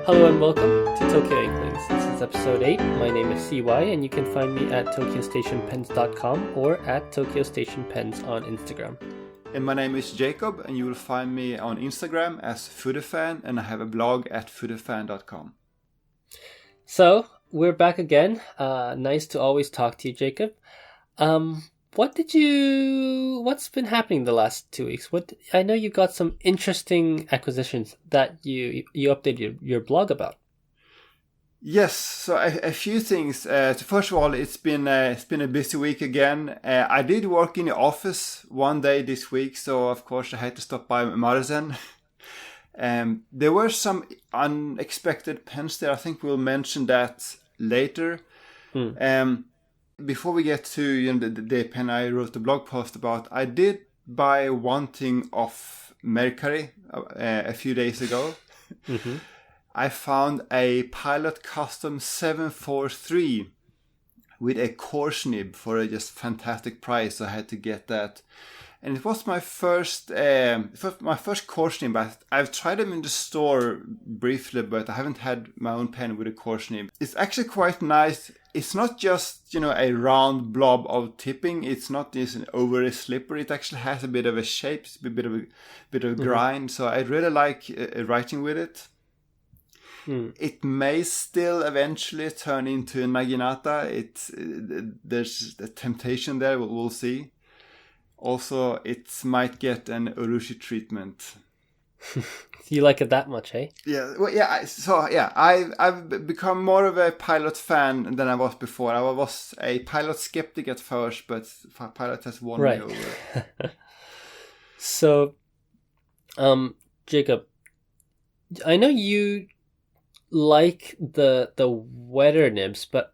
Hello and welcome to Tokyo Inklings. This is episode 8. My name is CY and you can find me at tokyostationpens.com or at tokyostationpens on Instagram. And my name is Jacob and you will find me on Instagram as foodafan and I have a blog at foodafan.com. So, we're back again. Nice to always talk to you, Jacob. What's been happening the last 2 weeks? I know you got some interesting acquisitions that you updated your blog about. Yes, so a few things. First of all, it's been a busy week again. I did work in the office one day this week, so of course I had to stop by Marzen. There were some unexpected pens there. I think we'll mention that later. Before we get to the pen I wrote the blog post about, I did buy one thing off Mercari a few days ago. Mm-hmm. I found a Pilot Custom 743 with a coarse nib for a just fantastic price. So I had to get that. And it was my first coarse nib. I've tried them in the store briefly, but I haven't had my own pen with a coarse nib. It's actually quite nice. It's not just, a round blob of tipping. It's not this overly slippery. It actually has a bit of a shape, a bit of grind. So I really like writing with it. It may still eventually turn into a Naginata. There's a temptation there. We'll see. Also, it might get an Urushi treatment. You like it that much, eh? Yeah. Well, yeah. So yeah, I've become more of a Pilot fan than I was before. I was a Pilot skeptic at first, but Pilot has won me over. So, Jacob, I know you like the wetter nibs, but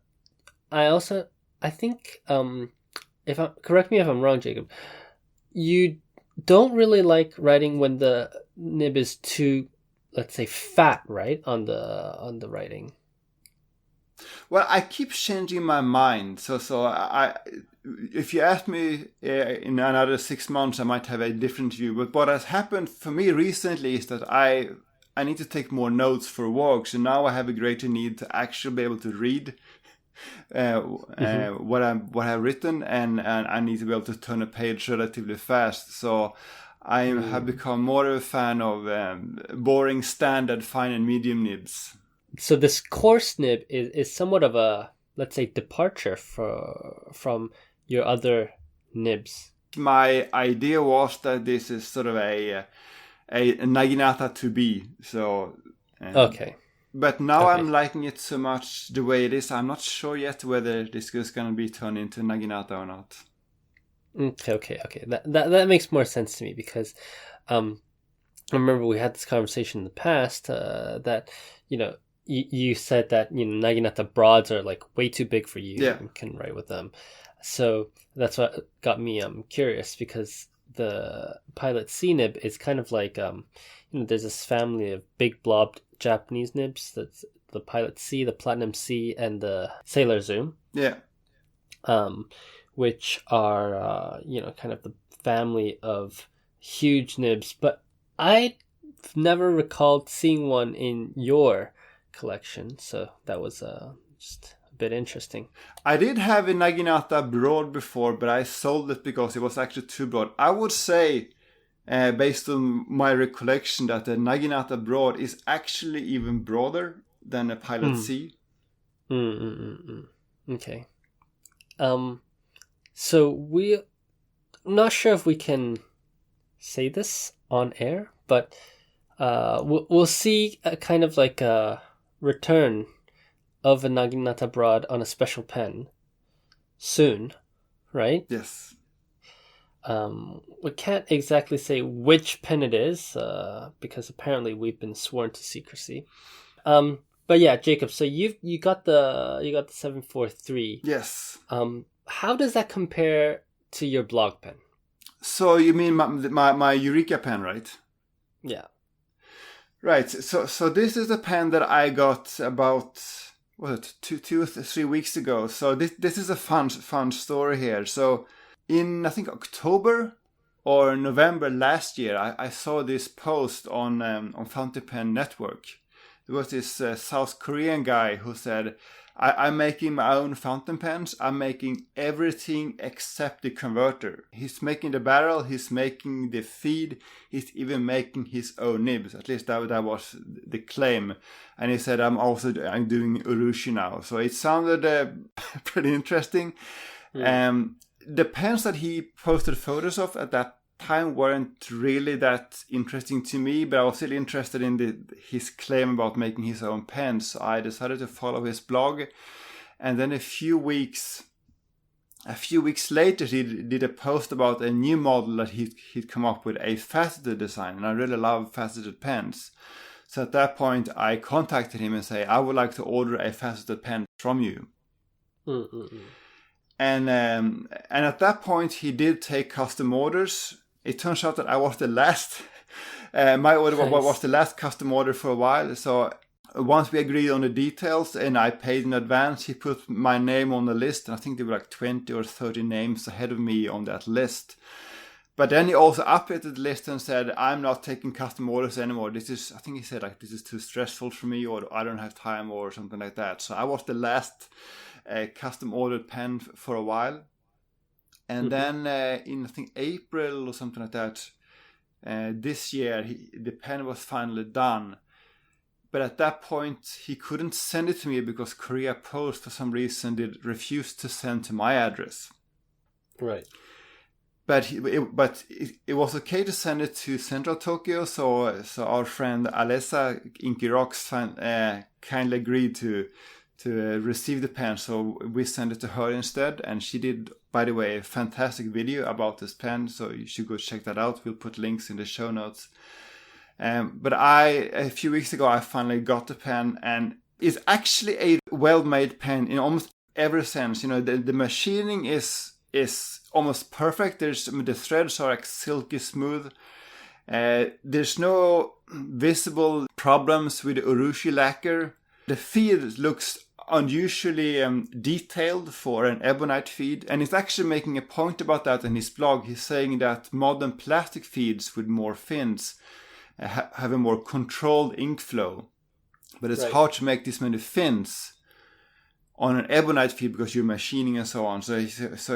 I think correct me if I'm wrong, Jacob, you don't really like writing when the nib is too, let's say, fat, right, on the writing. Well, I keep changing my mind. So if you ask me in another 6 months, I might have a different view. But what has happened for me recently is that I need to take more notes for work. So now I have a greater need to actually be able to read what I've written, and I need to be able to turn a page relatively fast. So I have become more of a fan of boring standard fine and medium nibs. So this coarse nib is somewhat of a, let's say, departure from your other nibs. My idea was that this is sort of a Naginata to be. So okay. But now I'm liking it so much the way it is. I'm not sure yet whether this is going to be turned into Naginata or not. Okay. That makes more sense to me because I remember we had this conversation in the past that, you said that, Naginata broads are like way too big for you. Yeah. And can write with them. So that's what got me curious because the Pilot C nib is kind of like, there's this family of big blob Japanese nibs. That's the Pilot C, the Platinum C, and the Sailor Zoom. Yeah. Which are, kind of the family of huge nibs. But I've never recalled seeing one in your collection. So that was just a bit interesting. I did have a Naginata broad before, but I sold it because it was actually too broad. I would say, based on my recollection, that the Naginata broad is actually even broader than a Pilot C. Okay. So I'm not sure if we can say this on air, but we'll see a kind of like a return of a Naginata broad on a special pen soon, right? Yes. We can't exactly say which pen it is because apparently we've been sworn to secrecy. But yeah, Jacob, so you got the 743. Yes. How does that compare to your blog pen? So you mean my Eureka pen, right? Yeah. Right. So this is a pen that I got about 2 or 3 weeks ago. So this is a fun story here. So in I think October or November last year, I saw this post on Fountain Pen Network There was this South Korean guy who said, I'm making my own fountain pens. I'm making everything except the converter. He's making the barrel, he's making the feed, he's even making his own nibs. At least that was the claim. And he said, I'm doing urushi now. So it sounded pretty interesting. The pens that he posted photos of at that time weren't really that interesting to me, but I was still interested in his claim about making his own pens. So I decided to follow his blog, and then a few weeks later he did a post about a new model that he'd come up with, a faceted design, and I really love faceted pens. So at that point I contacted him and say, I would like to order a faceted pen from you. And at that point he did take custom orders. It turns out that I was the last. My order was the last custom order for a while. So once we agreed on the details and I paid in advance, he put my name on the list. And I think there were like 20 or 30 names ahead of me on that list. But then he also updated the list and said, I'm not taking custom orders anymore. I think he said, like, this is too stressful for me, or I don't have time, or something like that. So I was the last custom ordered pen for a while. And then in, I think, April or something like that, this year, the pen was finally done. But at that point, he couldn't send it to me because Korea Post, for some reason, refused to send to my address. Right. But it was okay to send it to Central Tokyo, so our friend Alessa Inky Rocks kindly agreed to receive the pen, so we sent it to her instead, and she did, by the way, a fantastic video about this pen, so you should go check that out. We'll put links in the show notes. But a few weeks ago, I finally got the pen, and it's actually a well-made pen in almost every sense. You know, the machining is almost perfect. The threads are like silky smooth. There's no visible problems with the urushi lacquer. The feed looks unusually detailed for an ebonite feed, and he's actually making a point about that in his blog. He's saying that modern plastic feeds with more fins have a more controlled ink flow, but it's hard to make this many fins on an ebonite feed because you're machining and so on. So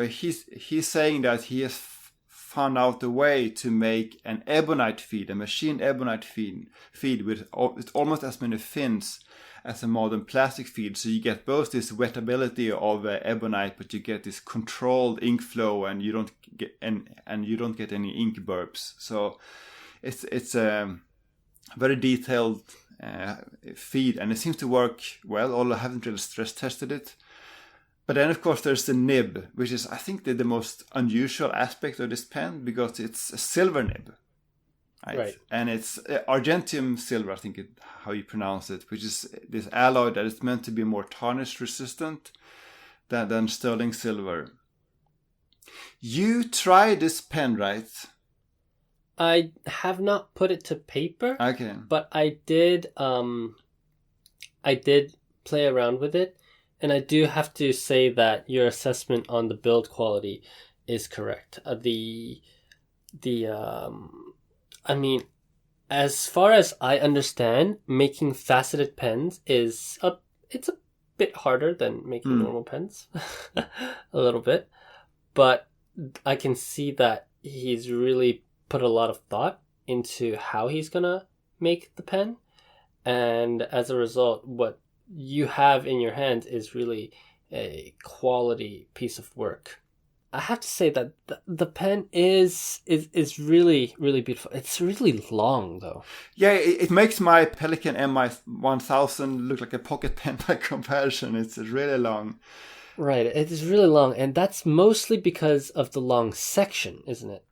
he's saying that he has found out a way to make an ebonite feed, a machined ebonite feed with almost as many fins as a modern plastic feed. So you get both this wettability of ebonite, but you get this controlled ink flow, and you don't get any ink burps. So it's a very detailed feed, and it seems to work well, although I haven't really stress tested it. But then, of course, there's the nib, which is, I think, the most unusual aspect of this pen, because it's a silver nib. Right. And it's argentium silver, I think how you pronounce it, which is this alloy that is meant to be more tarnish resistant than sterling silver. You tried this pen, right? I have not put it to paper. Okay. But I did play around with it, and I do have to say that your assessment on the build quality is correct. I mean, as far as I understand, making faceted pens it's a bit harder than making normal pens, a little bit, but I can see that he's really put a lot of thought into how he's gonna make the pen, and as a result, what you have in your hand is really a quality piece of work. I have to say that the pen is really, really beautiful. It's really long, though. Yeah, it makes my Pelikan MI1000 look like a pocket pen by comparison. It's really long. Right, it is really long, and that's mostly because of the long section, isn't it?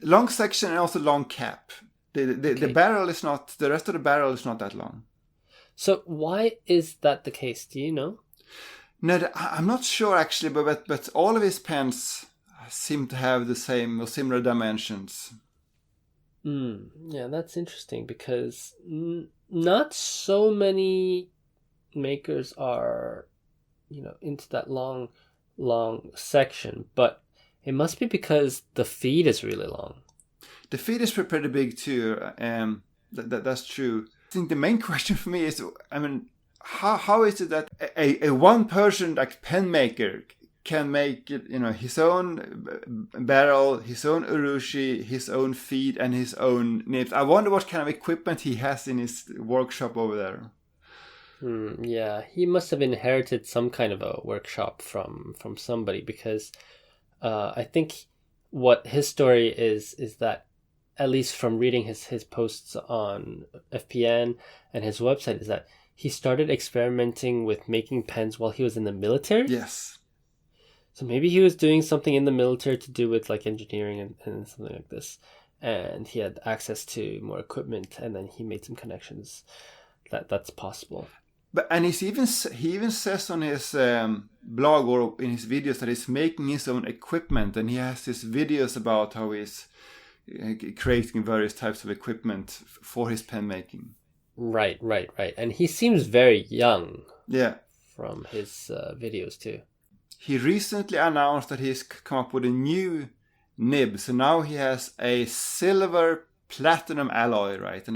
Long section and also long cap. The barrel is not. The rest of the barrel is not that long. So why is that the case? Do you know? No, I'm not sure actually, but all of his pens seem to have the same or similar dimensions. Yeah, that's interesting, because not so many makers are, into that long section, but it must be because the feed is really long. The feed is pretty big too. That's true. think the main question for me is, I mean, how is it that a one person like pen maker can make his own barrel, his own urushi, his own feed, and his own nibs? I wonder what kind of equipment he has in his workshop over there. Yeah, he must have inherited some kind of a workshop from somebody, because I think what his story is that, at least from reading his posts on FPN and his website, is that he started experimenting with making pens while he was in the military. Yes. So maybe he was doing something in the military to do with like engineering and something like this. And he had access to more equipment, and then he made some connections. That's possible. And he even says on his blog or in his videos that he's making his own equipment, and he has these videos about how he's creating various types of equipment for his pen making. Right. And he seems very young. Yeah. From his videos too. He recently announced that he's come up with a new nib. So now he has a silver platinum alloy, right?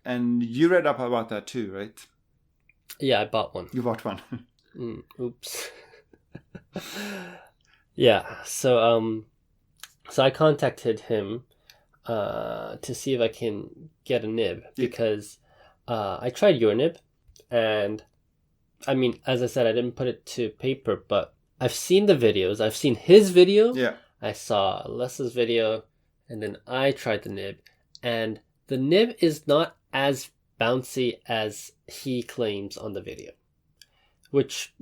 And you read up about that too, right? Yeah, I bought one. You bought one. Oops. Yeah. So I contacted him to see if I can get a nib, because I tried your nib, and I mean, as I said, I didn't put it to paper, but I've seen the videos. I've seen his video. Yeah. I saw Les's video, and then I tried the nib, and the nib is not as bouncy as he claims on the video, which,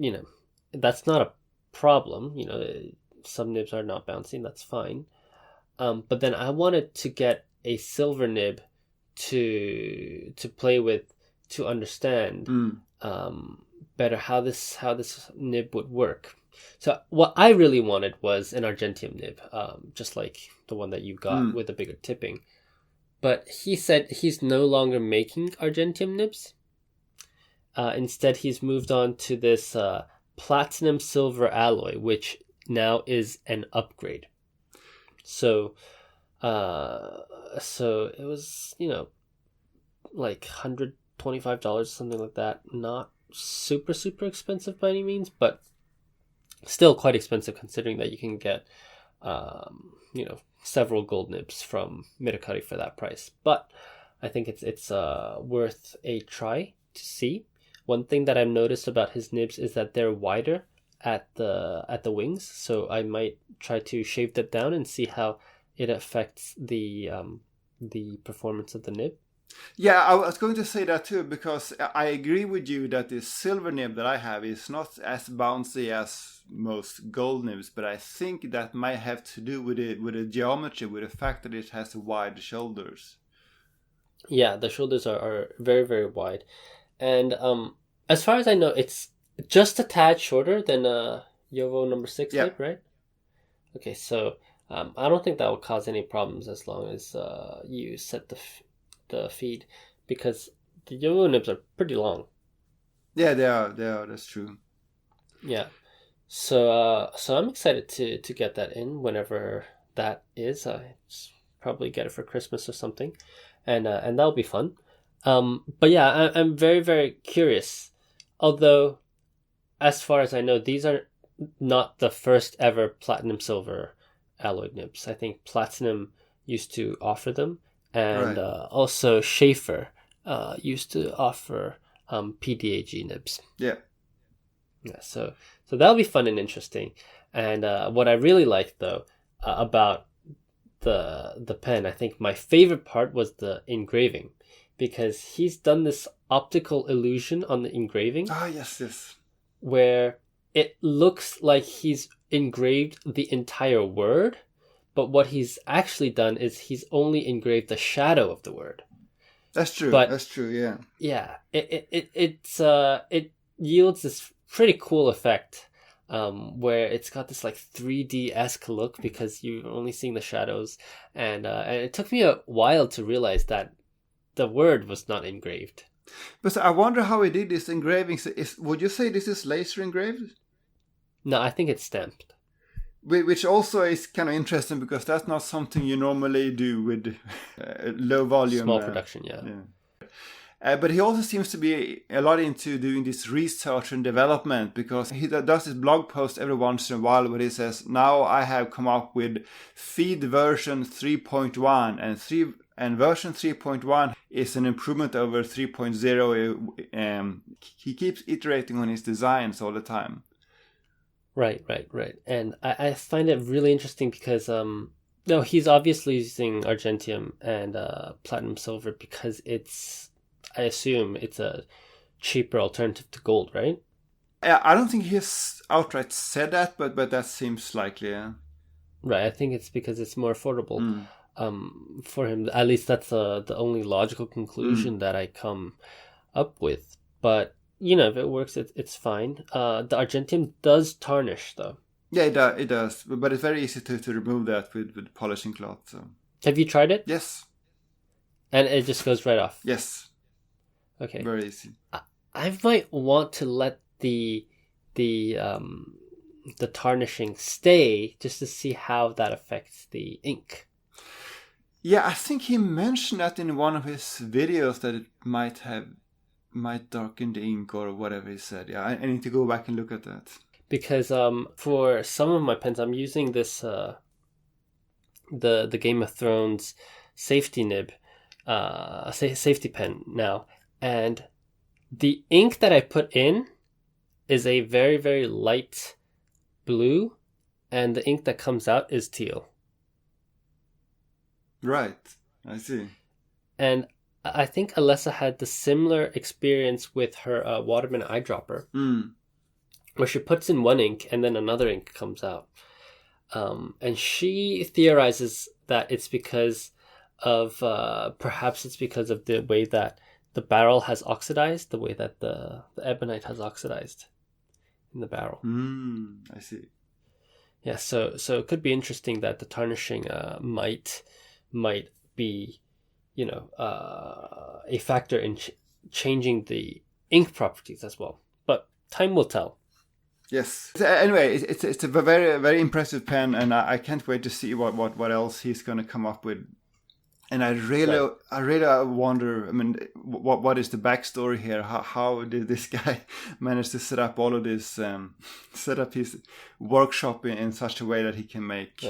that's not a problem. Some nibs are not bouncy, and that's fine. But then I wanted to get a silver nib to play with, to understand better how this nib would work. So what I really wanted was an Argentium nib, just like the one that you got with the bigger tipping. But he said he's no longer making Argentium nibs. Instead, he's moved on to this platinum silver alloy, which now is an upgrade. So it was, like $125, something like that. Not super, super expensive by any means, but still quite expensive considering that you can get, several gold nibs from Midakari for that price. But I think it's worth a try to see. One thing that I've noticed about his nibs is that they're wider at the wings, so I might try to shave that down and see how it affects the performance of the nib. Yeah, I was going to say that too, because I agree with you that the silver nib that I have is not as bouncy as most gold nibs, but I think that might have to do with the geometry, with the fact that it has wide shoulders. Yeah, the shoulders are very, very wide. And as far as I know, it's just a tad shorter than Yovo number 6 nib, right? Okay, so I don't think that will cause any problems as long as you set the feed, because the Yovo nibs are pretty long. Yeah, they are. That's true. Yeah. So I'm excited to get that in whenever that is. I probably get it for Christmas or something, and that'll be fun. But yeah, I'm very, very curious. Although, as far as I know, these are not the first ever platinum silver alloy nibs. I think Platinum used to offer them, and also Schaefer used to offer PDAG nibs. Yeah. Yeah. So that'll be fun and interesting. And what I really liked though about the pen, I think my favorite part was the engraving, because he's done this optical illusion on the engraving. Ah, yes. Where it looks like he's engraved the entire word, but what he's actually done is he's only engraved the shadow of the word. That's true. Yeah. Yeah, it yields this pretty cool effect, where it's got this like 3D-esque look because you're only seeing the shadows, and it took me a while to realize that the word was not engraved. But I wonder how he did this engraving. Would you say this is laser engraved? No, I think it's stamped. Which also is kind of interesting, because that's not something you normally do with low volume. Small production, yeah. But he also seems to be a lot into doing this research and development, because he does this blog post every once in a while where he says, now I have come up with feed version 3.1, and version 3.1 is an improvement over 3.0. He keeps iterating on his designs all the time. Right. And I find it really interesting because no, he's obviously using argentium and platinum silver because I assume it's a cheaper alternative to gold, right? I don't think he has outright said that, but that seems likely. Yeah. Right. I think it's because it's more affordable for him. At least that's the only logical conclusion that I come up with. But if it works, it's fine. The argentium does tarnish, though. Yeah, it does. But it's very easy to remove that with polishing cloth. So. Have you tried it? Yes. And it just goes right off? Yes. Okay. Very easy. I might want to let the tarnishing stay just to see how that affects the ink. Yeah, I think he mentioned that in one of his videos that it might darken the ink or whatever he said. Yeah, I need to go back and look at that. Because for some of my pens, I'm using this the Game of Thrones safety nib, safety pen now, and the ink that I put in is a very, very light blue, and the ink that comes out is teal. Right, I see. And I think Alessa had the similar experience with her Waterman eyedropper, where she puts in one ink and then another ink comes out. And she theorizes that it's because of, perhaps it's because of the way that the barrel has oxidized, the way that the ebonite has oxidized in the barrel. I see. Yeah, so it could be interesting that the tarnishing might be, a factor in changing the ink properties as well. But time will tell. Yes. Anyway, it's a very, very impressive pen, and I can't wait to see what else he's going to come up with. And I really wonder. I mean, what is the backstory here? How did this guy manage to set up all of this? Set up his workshop in such a way that he can make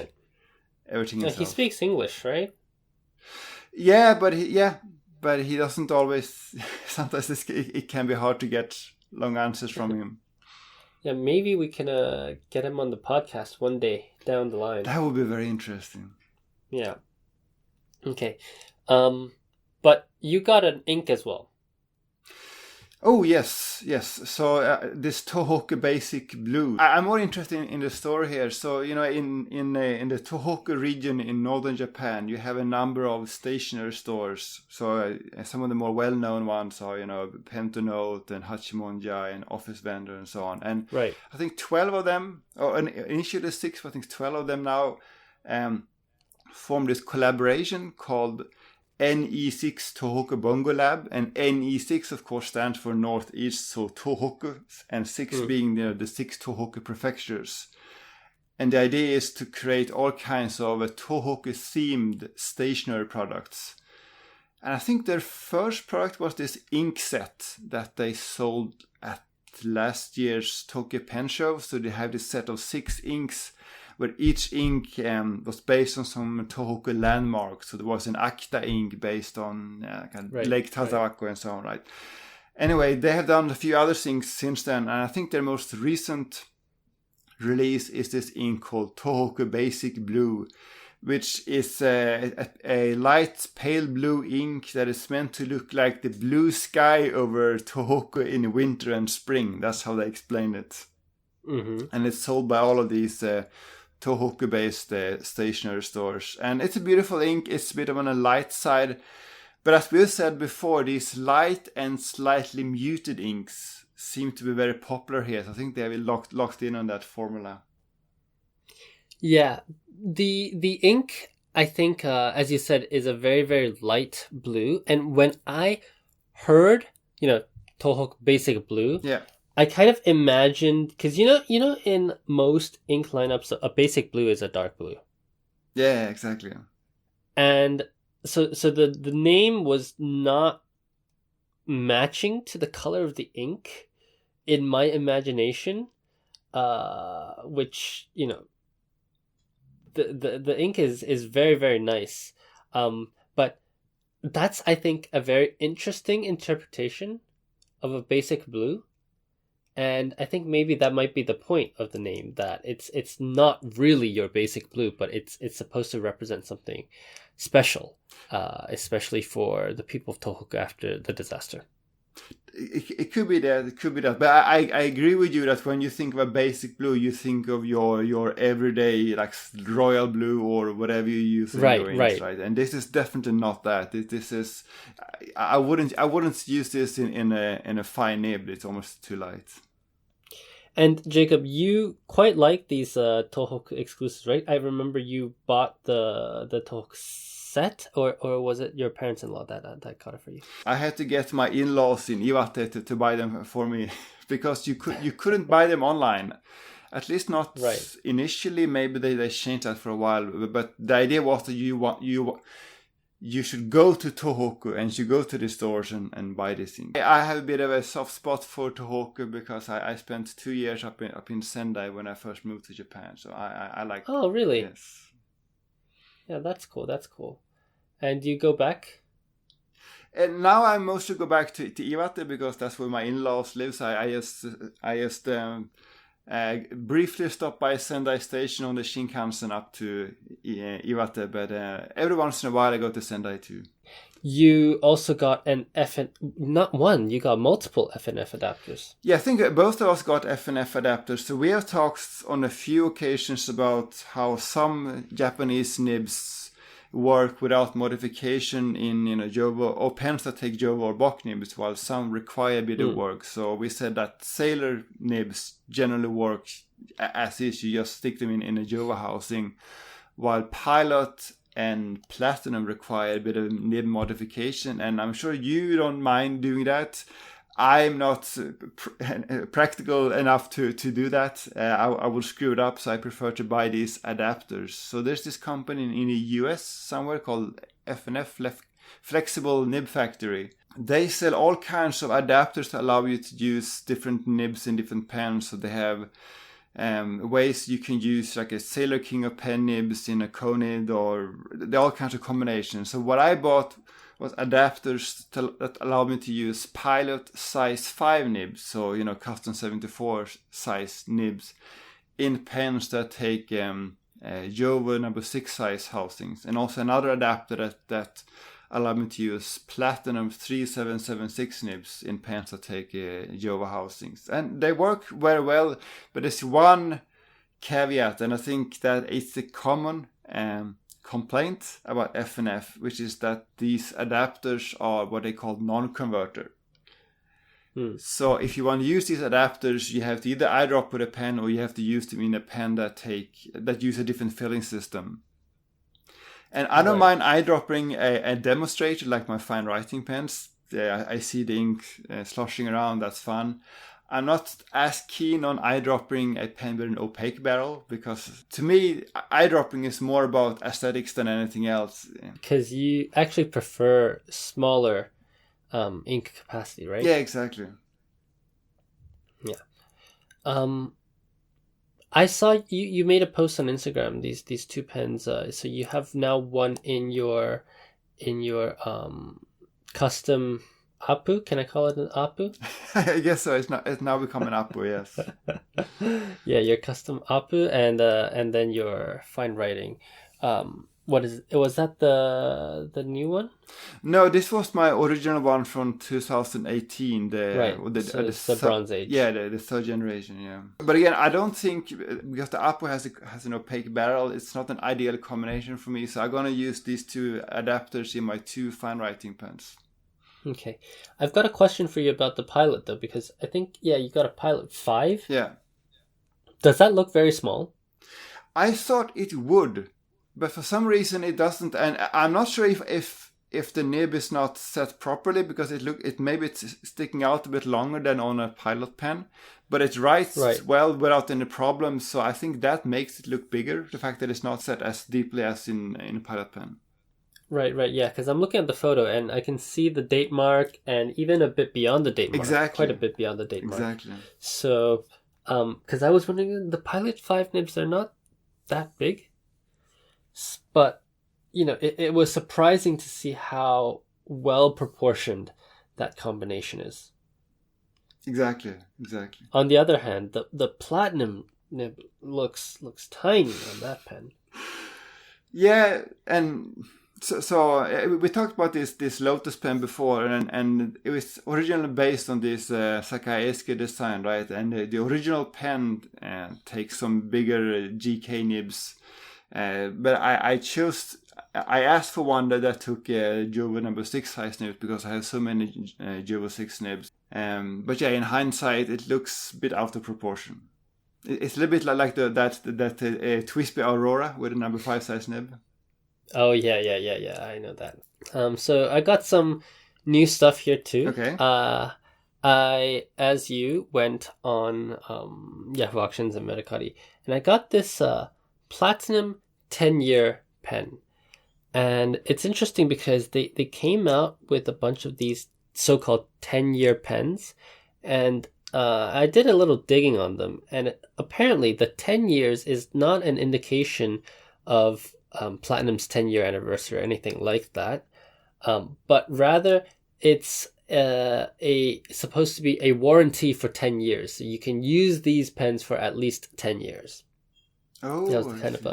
everything himself. He speaks English, right? Yeah, but he doesn't always. Sometimes it can be hard to get long answers from him. Yeah, maybe we can get him on the podcast one day down the line. That would be very interesting. Yeah. Okay. But you got an ink as well. Oh, yes. So this Tohoku Basic Blue. I'm more interested in the story here. So, in the Tohoku region in northern Japan, you have a number of stationery stores. So some of the more well-known ones are, Pentonote and Hachimonja and Office Vendor and so on. And right. I think 12 of them, or initially 6, but I think 12 of them now form this collaboration called NE6 Tohoku Bongo Lab, and NE6 of course stands for Northeast, so Tohoku, and 6 being the 6 Tohoku prefectures. And the idea is to create all kinds of Tohoku themed stationery products. And I think their first product was this ink set that they sold at last year's Tokyo Pen Show. So they have this set of 6 inks, where each ink was based on some Tohoku landmarks. So there was an Akita ink based on Lake Tazawako and so on, right? Anyway, they have done a few other things since then, and I think their most recent release is this ink called Tohoku Basic Blue, which is a light pale blue ink that is meant to look like the blue sky over Tohoku in winter and spring. That's how they explain it. Mm-hmm. And it's sold by all of these Tohoku-based stationery stores. And it's a beautiful ink. It's a bit on a light side. But as we said before, these light and slightly muted inks seem to be very popular here. So I think they have locked in on that formula. Yeah. The ink, I think, as you said, is a very, very light blue. And when I heard, Tohoku Basic Blue... Yeah. I kind of imagined, because in most ink lineups, a basic blue is a dark blue. Yeah, exactly. And so the name was not matching to the color of the ink in my imagination, which, you know, the ink is very, very nice. But that's, I think, a very interesting interpretation of a basic blue. And I think maybe that might be the point of the name, that it's not really your basic blue, but it's supposed to represent something special, especially for the people of Tohoku after the disaster. It could be that. It could be that. But I agree with you that when you think of a basic blue, you think of your everyday like royal blue or whatever you use in your inks, right? And this is definitely not that. This is. I wouldn't use this in a fine nib. It's almost too light. And Jacob, you quite like these Tohoku exclusives, right? I remember you bought the Tohoku set, or was it your parents-in-law that got it for you? I had to get my in-laws in Iwate to buy them for me because you couldn't buy them online, at least not initially. Maybe they changed that for a while, but the idea was that you should go to Tohoku and you should go to the stores and buy this thing. I have a bit of a soft spot for Tohoku because I spent 2 years up in Sendai when I first moved to Japan, so I like. Oh, really? Yes. Yeah, that's cool. That's cool. And do you go back? And now I mostly go back to Iwate because that's where my in-laws live. So I just briefly stop by Sendai Station on the Shinkansen up to Iwate, but every once in a while I go to Sendai too. You also got an not one, you got multiple FNF adapters. Yeah, I think both of us got FNF adapters. So we have talked on a few occasions about how some Japanese nibs work without modification in Jowo, or pens that take Jowo or Bock nibs, while some require a bit of work. So we said that sailor nibs generally work as is, you just stick them in a Jowo housing, while pilot and platinum require a bit of nib modification, and I'm sure you don't mind doing that. I'm not practical enough to do that. I will screw it up, so I prefer to buy these adapters. So there's this company in the US somewhere called FNF, Flexible Nib Factory. They sell all kinds of adapters to allow you to use different nibs in different pens. So they have ways you can use like a Sailor King of pen nibs in a Conid, or there are all kinds of combinations. So what I bought was adapters that allow me to use pilot size 5 nibs, so custom 74 size nibs in pens that take Jowo number 6 size housings, and also another adapter that allow me to use platinum 3776 nibs in pens that take Jowo housings, and they work very well. But there's one caveat, and I think that it's the common complaint about FNF, which is that these adapters are what they call non-converter. So if you want to use these adapters, you have to either eyedrop with a pen, or you have to use them in a pen that use a different filling system. And I don't mind eyedropping a demonstrator like my fine writing pens. I see the ink sloshing around, that's fun. I'm not as keen on eyedropping a pen with an opaque barrel, because to me, eyedropping is more about aesthetics than anything else. Because you actually prefer smaller ink capacity, right? Yeah, exactly. Yeah. I saw you made a post on Instagram, these two pens. So you have now one in your custom Apu. Can I call it an Apu? I guess so. It's now become an Apu, yes. Yeah, your custom Apu, and then your fine writing. What is it? Was that the new one? No, this was my original one from 2018. The Bronze Age. Yeah, the third generation. Yeah, but again, I don't think, because the Apu has an opaque barrel, it's not an ideal combination for me. So I'm gonna use these two adapters in my two fine writing pens. Okay, I've got a question for you about the Pilot though, because I think you got a Pilot 5. Yeah. Does that look very small? I thought it would, but for some reason it doesn't, and I'm not sure if the nib is not set properly, because maybe it's sticking out a bit longer than on a Pilot pen, but it writes well without any problems. So I think that makes it look bigger, the fact that it's not set as deeply as in a Pilot pen. Right, yeah, because I'm looking at the photo and I can see the date mark and even a bit beyond the date mark, quite a Exactly. bit beyond the date mark. Exactly. So, because I was wondering, the Pilot 5 nibs, they're not that big, but, it was surprising to see how well proportioned that combination is. Exactly. Exactly. On the other hand, the Platinum nib looks tiny on that pen. Yeah, and so we talked about this Lotus pen before, and it was originally based on this Sakai Esuke design, right? And the original pen takes some bigger GK nibs, but I asked for one that took Jovo number 6 size nibs because I have so many Jovo 6 nibs. But yeah, in hindsight, it looks a bit out of proportion. It's a little bit like that Twisby Aurora with a number 5 size nib. Oh yeah, I know that. So I got some new stuff here too. Okay. I, as you, went on Yahoo Auctions and Metacati, and I got this Platinum 10-year pen. And it's interesting because they came out with a bunch of these so-called 10-year pens, and I did a little digging on them, and apparently the 10 years is not an indication of Platinum's 10-year anniversary or anything like that, but rather it's supposed to be a warranty for 10 years. So you can use these pens for at least 10 years. Oh, that was kind of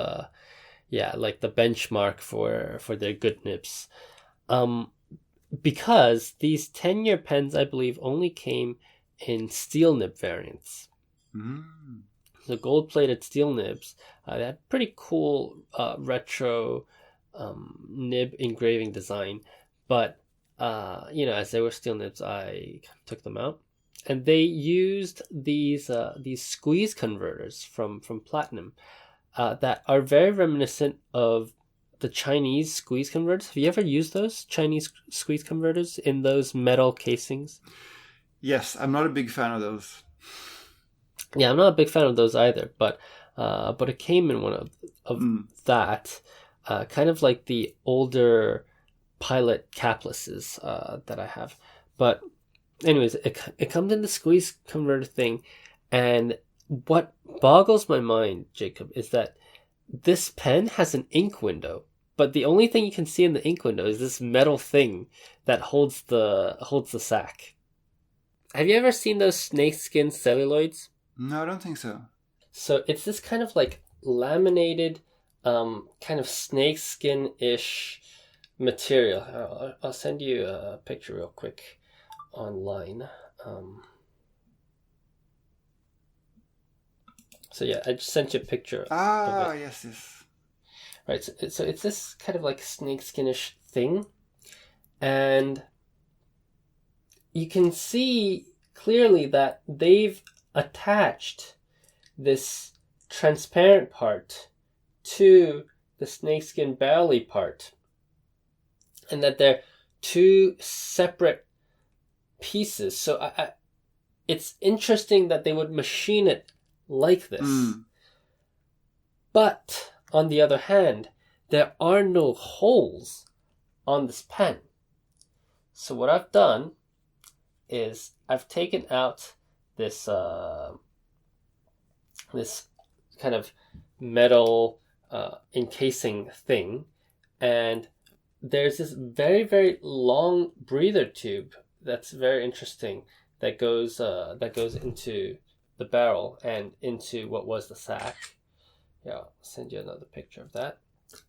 like the benchmark for their good nibs. Because these 10-year pens, I believe, only came in steel nib variants. So gold-plated steel nibs, they had pretty cool retro nib engraving design, but as they were steel nibs, I took them out, and they used these squeeze converters from Platinum that are very reminiscent of the Chinese squeeze converters. Have you ever used those Chinese squeeze converters in those metal casings? Yes, I'm not a big fan of those. Yeah, I'm not a big fan of those either, but it came in one of that, kind of like the older Pilot caplesses that I have. But anyways, it comes in the squeeze converter thing, and what boggles my mind, Jacob, is that this pen has an ink window, but the only thing you can see in the ink window is this metal thing that holds the sack. Have you ever seen those snakeskin celluloids? No, I don't think so. So it's this kind of like laminated, kind of snakeskin-ish material. I'll send you a picture real quick online. So yeah, I just sent you a picture. Ah, yes. Right, so it's this kind of like snakeskinish thing, and you can see clearly that they've attached this transparent part to the snakeskin barrel-y part, and that they're two separate pieces. So it's interesting that they would machine it like this. But on the other hand, there are no holes on this pen. So what I've done is I've taken out this this kind of metal encasing thing, and there's this very, very long breather tube that's very interesting that goes into the barrel and into what was the sack. Yeah, I'll send you another picture of that.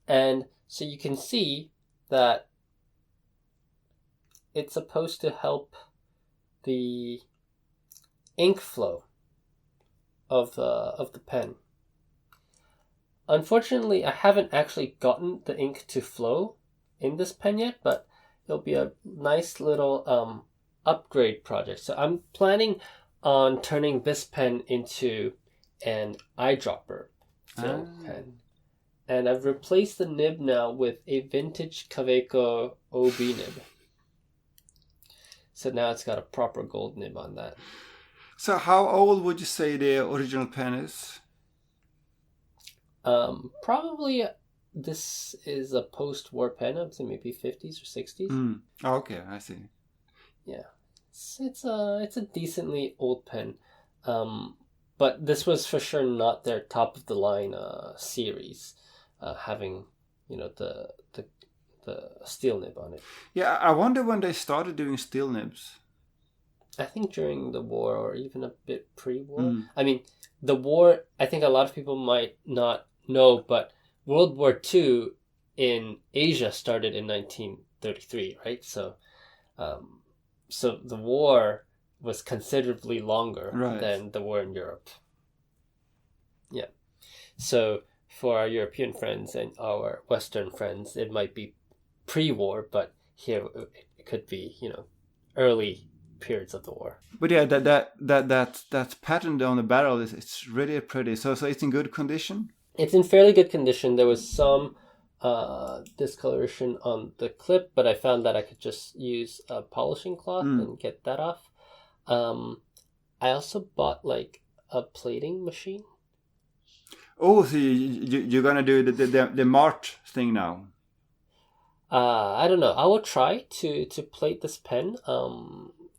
And so you can see that it's supposed to help the ink flow of the pen. Unfortunately, I haven't actually gotten the ink to flow in this pen yet, but it'll be a nice little upgrade project. So I'm planning on turning this pen into an eyedropper fill pen. And I've replaced the nib now with a vintage Kaweco OB nib. So now it's got a proper gold nib on that. So how old would you say the original pen is? Probably this is a post-war pen. I'd say maybe 50s or 60s. Oh, okay, I see. Yeah, it's a decently old pen, but this was for sure not their top of the line series, having the steel nib on it. Yeah, I wonder when they started doing steel nibs. I think during the war or even a bit pre-war. I mean, the war, I think a lot of people might not know, but World War II in Asia started in 1933, right? So the war was considerably longer than the war in Europe. Yeah. So for our European friends and our Western friends, it might be pre-war, but here it could be, early periods of the war. But yeah, that pattern on the barrel it's really pretty. So it's in good condition. It's in fairly good condition. There was some discoloration on the clip, but I found that I could just use a polishing cloth and get that off. I also bought like a plating machine. Oh, so you're gonna do the Mart thing now? I don't know. I will try to plate this pen.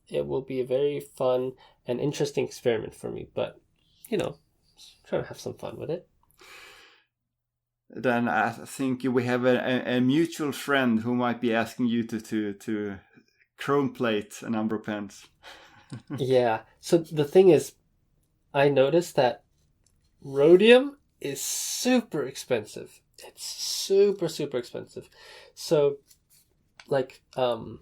It will be a very fun and interesting experiment for me, but trying to have some fun with it. Then I think we have a mutual friend who might be asking you to chrome plate a number of pens. Yeah. So the thing is, I noticed that rhodium is super expensive. It's super, super expensive. So, like, 50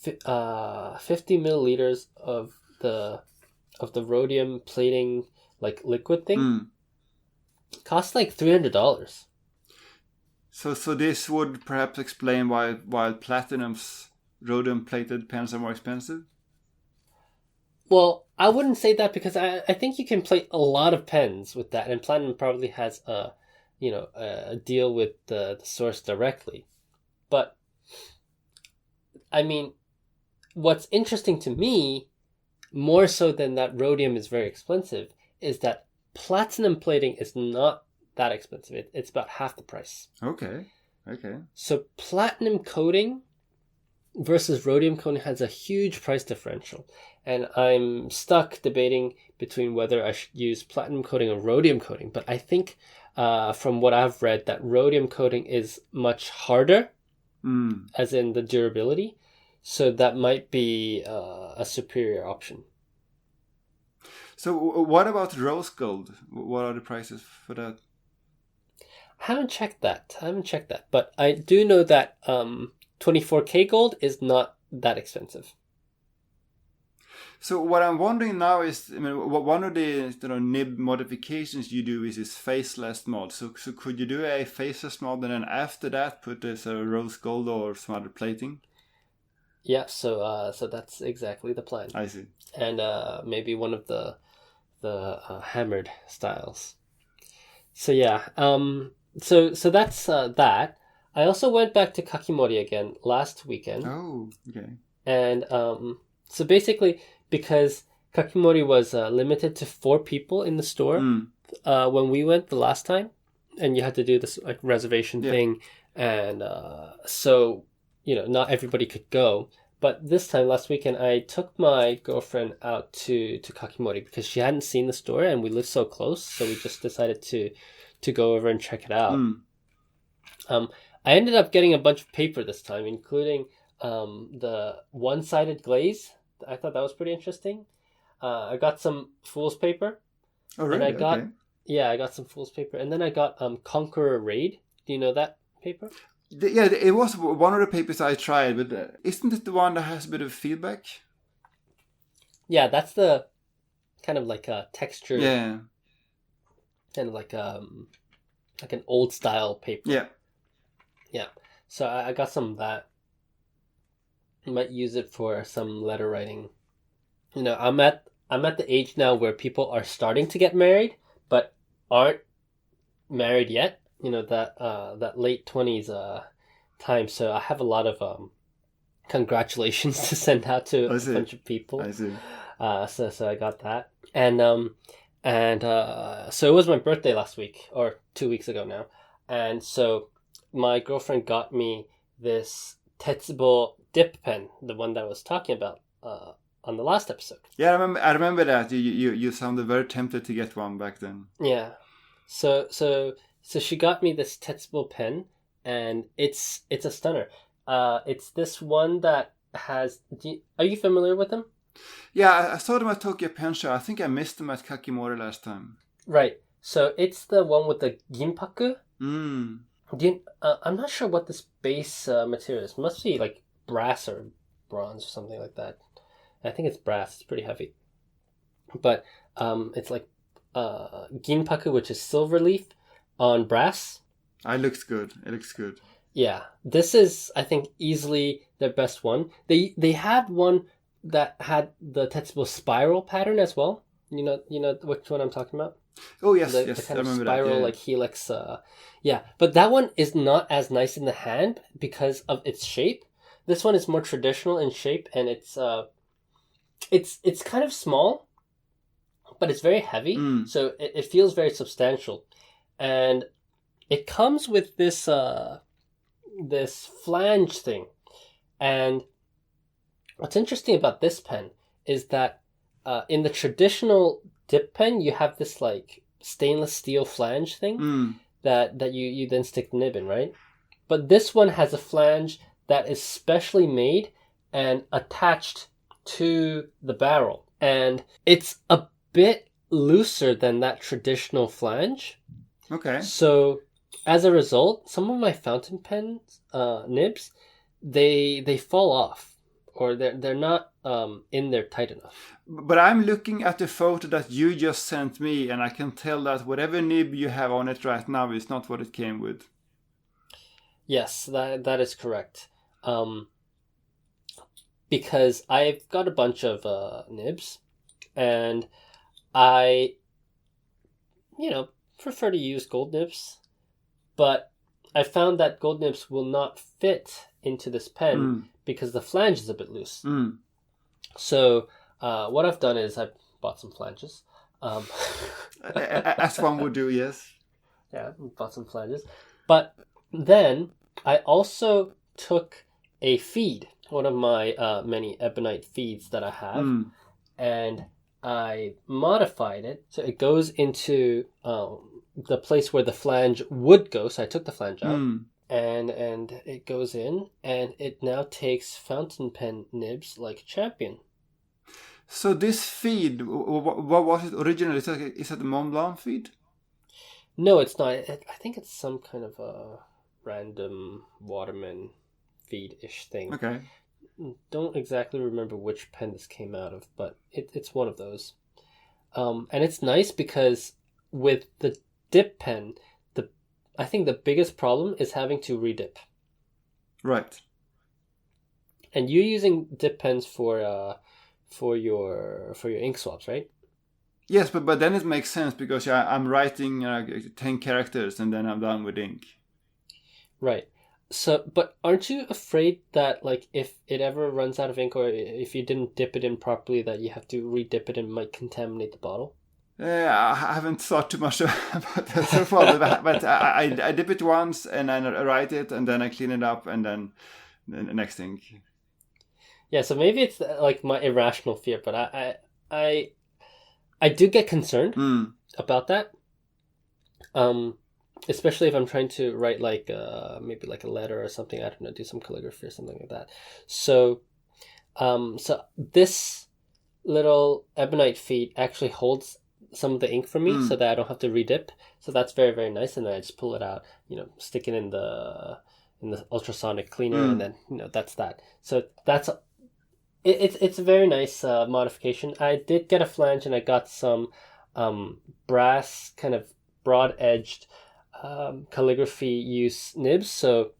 milliliters of the rhodium plating, like liquid thing, costs like $300. So this would perhaps explain why platinum's rhodium plated pens are more expensive. Well, I wouldn't say that because I think you can plate a lot of pens with that, and platinum probably has a deal with the source directly. But I mean, what's interesting to me, more so than that rhodium is very expensive, is that platinum plating is not that expensive. It's about half the price. Okay. So platinum coating versus rhodium coating has a huge price differential. And I'm stuck debating between whether I should use platinum coating or rhodium coating. But I think from what I've read that rhodium coating is much harder, as in the durability. So that might be a superior option. So what about rose gold? What are the prices for that? I haven't checked that. But I do know that 24K gold is not that expensive. So what I'm wondering now is, one of the nib modifications you do is this faceless mod. So could you do a faceless mod and then after that put this rose gold or some other plating? Yeah, so that's exactly the plan. I see. And maybe one of the hammered styles. So yeah, so that's that. I also went back to Kakimori again last weekend. Oh, okay. And so basically, because Kakimori was limited to 4 people in the store when we went the last time, and you had to do this like reservation thing, and so not everybody could go. But this time, last weekend, I took my girlfriend out to Kakimori because she hadn't seen the store, and we live so close, so we just decided to go over and check it out. I ended up getting a bunch of paper this time, including the one-sided glaze. I thought that was pretty interesting. I got some fool's paper. Oh, really? And I got some fool's paper. And then I got Conqueror Raid. Do you know that paper? Yeah, it was one of the papers I tried, but isn't it the one that has a bit of feedback? Yeah, that's the kind of like a texture. Yeah. Kind of like an old style paper. Yeah. Yeah. So I got some of that. I might use it for some letter writing. I'm at the age now where people are starting to get married, but aren't married yet. That late 20s time. So I have a lot of congratulations to send out to a bunch of people. I see. So I got that, and so it was my birthday last week or 2 weeks ago now, And so my girlfriend got me this Tetsubo dip pen, the one that I was talking about on the last episode. Yeah, I remember that. You sounded very tempted to get one back then. Yeah. So she got me this Tetsubo pen, and it's a stunner. It's this one that has... Are you familiar with them? Yeah, I saw them at Tokyo Pen Show. I think I missed them at Kakimori last time. Right. So it's the one with the ginpaku. Mm. I'm not sure what this base material is. It must be like brass or bronze or something like that. I think it's brass. It's pretty heavy. But it's like ginpaku, which is silver leaf on brass. It looks good. Yeah. This is, I think, easily their best one. They had one that had the Tetsubo spiral pattern as well. You know which one I'm talking about? Oh, yes, the yes. kind I of remember spiral, that. Yeah. like helix. Yeah, but that one is not as nice in the hand because of its shape. This one is more traditional in shape, and it's kind of small, but it's very heavy, so it feels very substantial, and it comes with this this flange thing. And what's interesting about this pen is that in the traditional dip pen, you have this like stainless steel flange thing that you then stick the nib in, right? But this one has a flange that is specially made and attached to the barrel, and it's a bit looser than that traditional flange. Okay. So as a result, some of my fountain pens nibs, they fall off, or they're not in there tight enough. But I'm looking at the photo that you just sent me, and I can tell that whatever nib you have on it right now is not what it came with. Yes, that is correct. Because I've got a bunch of nibs, and I, prefer to use gold nibs, but I found that gold nibs will not fit into this pen because the flange is a bit loose. So what I've done is I've bought some flanges. As one would do, yes. Yeah, bought some flanges. But then I also took a feed, one of my many ebonite feeds that I have, and I modified it so it goes into the place where the flange would go. So I took the flange out, and it goes in, and it now takes fountain pen nibs like a champion. So this feed, what was it originally? Is it the Mont Blanc feed? No, it's not. I think it's some kind of a random Waterman feed-ish thing. Okay. Don't exactly remember which pen this came out of, but it's one of those. And it's nice because with the dip pen, I think the biggest problem is having to redip. Right. And you're using dip pens for your ink swabs, right? Yes, but then it makes sense because I'm writing 10 characters and then I'm done with ink. Right. So, but aren't you afraid that, like, if it ever runs out of ink or if you didn't dip it in properly, that you have to re-dip it and might contaminate the bottle? I haven't thought too much about that so far, but I dip it once and then I write it and then I clean it up and then the next ink. Yeah, so maybe it's like my irrational fear, but I do get concerned about that. Especially if I'm trying to write like maybe like a letter or something. I don't know, do some calligraphy or something like that. So, so this little ebonite feed actually holds some of the ink for me, so that I don't have to redip. So that's very, very nice. And then I just pull it out, stick it in the ultrasonic cleaner, and then that's that. So that's it's a very nice modification. I did get a flange, and I got some brass kind of broad-edged calligraphy use nibs, so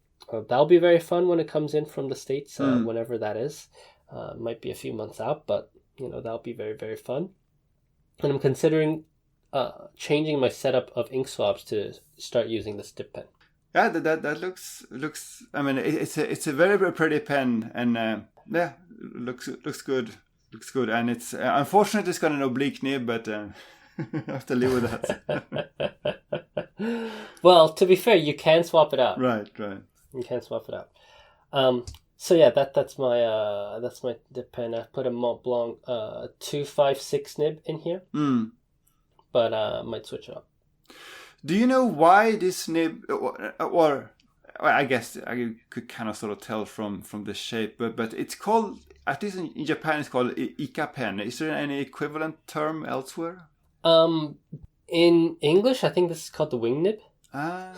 that'll be very fun when it comes in from the States, whenever that is. Might be a few months out, but that'll be very, very fun. And I'm considering changing my setup of ink swabs to start using this dip pen. Yeah, that looks. I mean, it's a very, very pretty pen, and looks good. Looks good, and it's unfortunately it's got an oblique nib, but I have to live with that. Well, to be fair, you can swap it out. Right. You can swap it out. So yeah, that's my dip pen. I put a Mont Blanc 256 nib in here, but might switch it up. Do you know why this nib, or I guess I could kind of sort of tell from the shape, but it's called, at least in Japan, it's called Ika pen. Is there any equivalent term elsewhere? In English, I think this is called the wing nib. Ah.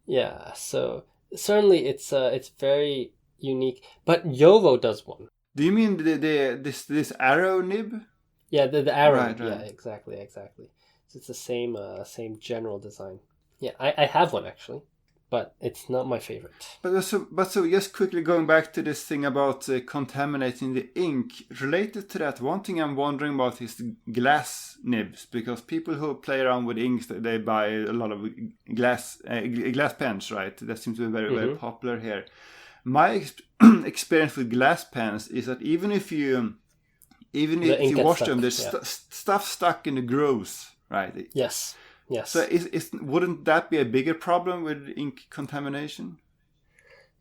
Yeah, so certainly it's very unique. But Yovo does one. Do you mean this arrow nib? Yeah, the arrow. Right. Yeah, exactly. So it's the same general design. Yeah, I have one actually, but it's not my favorite. But so just quickly going back to this thing about contaminating the ink. Related to that, one thing I'm wondering about is the glass nibs, because people who play around with inks, they buy a lot of glass pens, right? That seems to be very very popular here. My experience with glass pens is that even if you wash them, there's stuff stuck in the grooves, right? Yes. So wouldn't that be a bigger problem with ink contamination?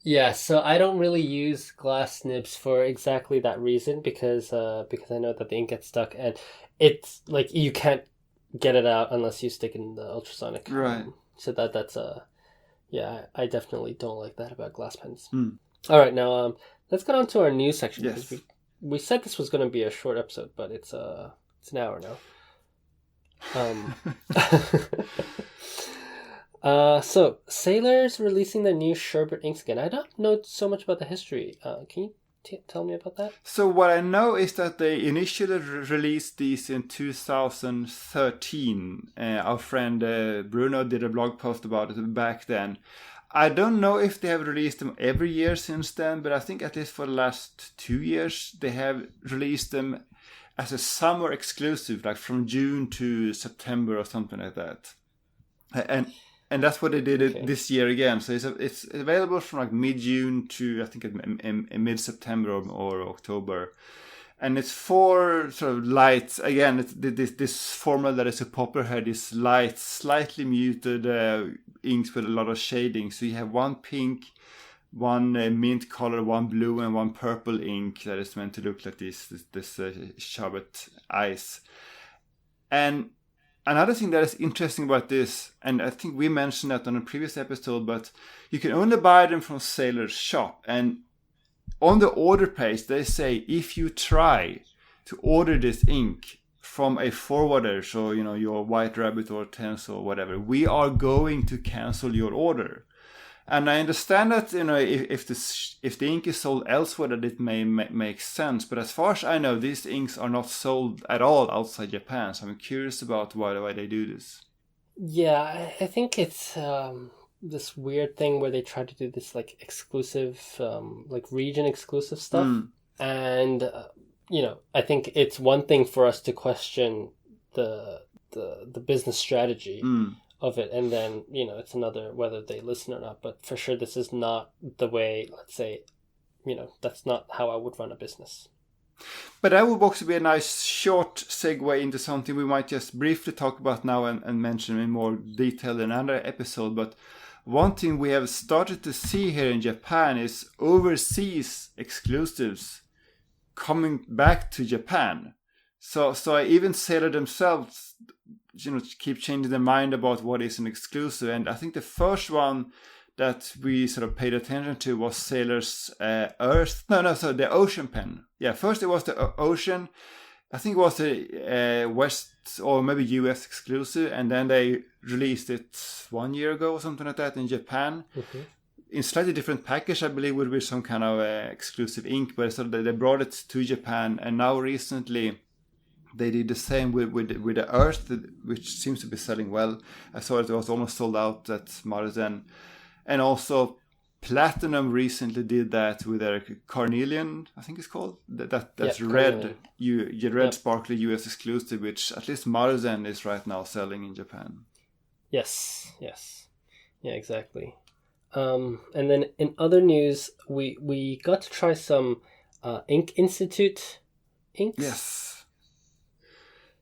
Yeah, so I don't really use glass nibs for exactly that reason, because I know that the ink gets stuck, and it's like you can't get it out unless you stick in the ultrasonic. Right. So that's yeah, I definitely don't like that about glass pens. All right, now let's get on to our news section. Yes. We said this was going to be a short episode, but it's an hour now. So Sailor's releasing the new sherbet inks again. I don't know so much about the history. Can you tell me about that? So what I know is that they initially released these in 2013. Our friend Bruno did a blog post about it back then. I don't know if they have released them every year since then, but I think at least for the last 2 years they have released them as a summer exclusive, like from June to September or something like that. And that's what they did this year again. So it's available from like mid-June to I think in mid-September or October. And it's for sort of lights. Again, it's this formula that is so popular here, this light, slightly muted inks with a lot of shading. So you have one pink, one mint color, one blue, and one purple ink that is meant to look like this sherbet ice. And another thing that is interesting about this, and I think we mentioned that on a previous episode, but you can only buy them from Sailor's shop. And on the order page, they say if you try to order this ink from a forwarder, so your White Rabbit or Tens or whatever, we are going to cancel your order. And I understand that if the ink is sold elsewhere, that it may make sense. But as far as I know, these inks are not sold at all outside Japan. So I'm curious about why they do this. Yeah, I think it's this weird thing where they try to do this like exclusive, like region exclusive stuff. And I think it's one thing for us to question the business strategy of it, and then it's another whether they listen or not. But for sure, this is not the way. Let's say, that's not how I would run a business. But that would also be a nice short segue into something we might just briefly talk about now and mention in more detail in another episode. But one thing we have started to see here in Japan is overseas exclusives coming back to Japan. So I even Sailor themselves, keep changing their mind about what is an exclusive. And I think the first one that we sort of paid attention to was Sailor's the Ocean pen. Yeah, first it was the Ocean. I think it was the West or maybe US exclusive, and then they released it 1 year ago or something like that in Japan. In slightly different package, I believe, would be some kind of exclusive ink, but so they brought it to Japan, and now recently they did the same with the Earth, which seems to be selling well. I saw it was almost sold out at Maruzen. And also Platinum recently did that with their Carnelian, I think it's called. That's red, red sparkly US exclusive, which at least Maruzen is right now selling in Japan. Yes. Yeah, exactly. And then in other news, we got to try some Ink Institute inks. Yes.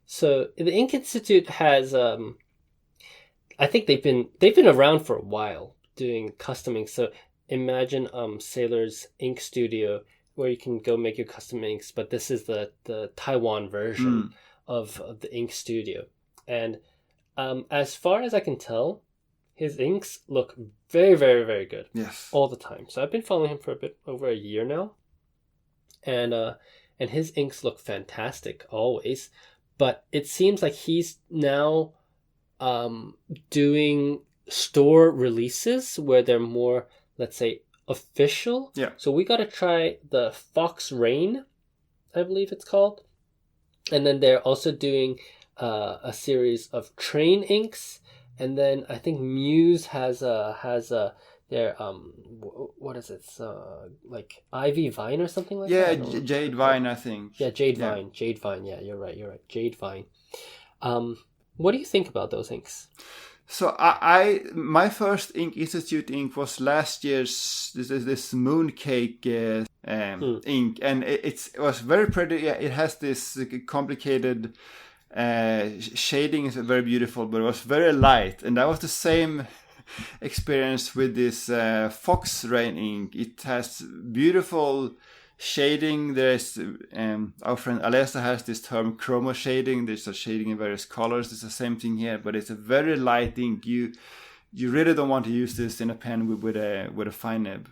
So the Ink Institute has, I think they've been around for a while doing custom inks. So imagine Sailor's Ink Studio where you can go make your custom inks, but this is the Taiwan version of the Ink Studio. And as far as I can tell, his inks look very, very, very good. Yes. All the time. So I've been following him for a bit over a year now. And his inks look fantastic always. But it seems like he's now doing store releases where they're more, let's say, official. Yeah. So we got to try the Fox Rain, I believe it's called. And then they're also doing a series of train inks. And then I think Muse has their what is it? Like Ivy Vine or something like that. Yeah, Jade Vine, I think. Yeah, Jade Vine. Jade Vine. Yeah, you're right. Jade Vine. What do you think about those inks? So my first Ink Institute ink was last year's this mooncake ink, and it was very pretty. Yeah, it has this complicated shading is very beautiful, but it was very light, and that was the same experience with this Fox Rain ink. It has beautiful shading. There's our friend Alessa has this term chromo shading. There's a shading in various colors. It's the same thing here, but it's a very light ink. You really don't want to use this in a pen with a fine nib.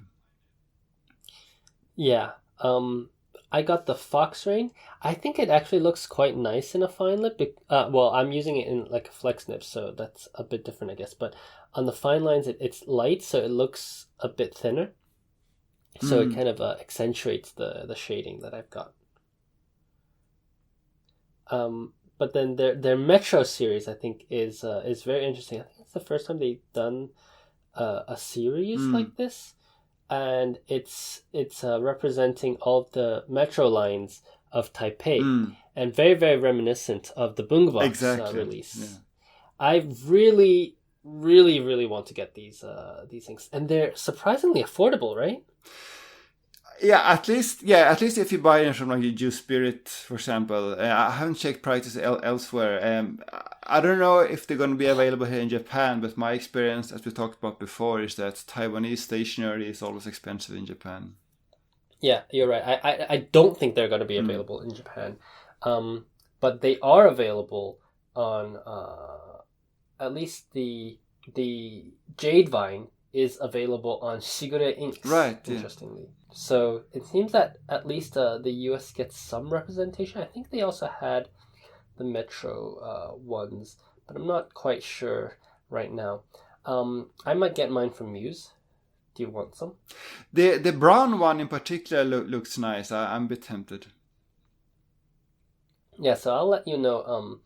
Yeah. I got the Fox Rain. I think it actually looks quite nice in a fine nib. Well, I'm using it in like a flex nib, so that's a bit different, I guess. But on the fine lines, it's light, so it looks a bit thinner. So it kind of accentuates the shading that I've got. But then their Metro series, I think, is very interesting. I think it's the first time they've done a series like this. And it's representing all the metro lines of Taipei, and very, very reminiscent of the Boombox release. Yeah. I really, really, really want to get these things, and they're surprisingly affordable, right? Yeah, at least if you buy them from like Juice Spirit, for example. I haven't checked prices elsewhere. I don't know if they're going to be available here in Japan, but my experience, as we talked about before, is that Taiwanese stationery is always expensive in Japan. Yeah, you're right. I don't think they're going to be available in Japan, but they are available on at least the Jade Vine is available on Shigure Inks. Right. Interestingly. Yeah. So it seems that at least the US gets some representation. I think they also had the Metro ones, but I'm not quite sure right now. I might get mine from Muse. Do you want some? The brown one in particular looks nice. I'm a bit tempted. Yeah, so I'll let you know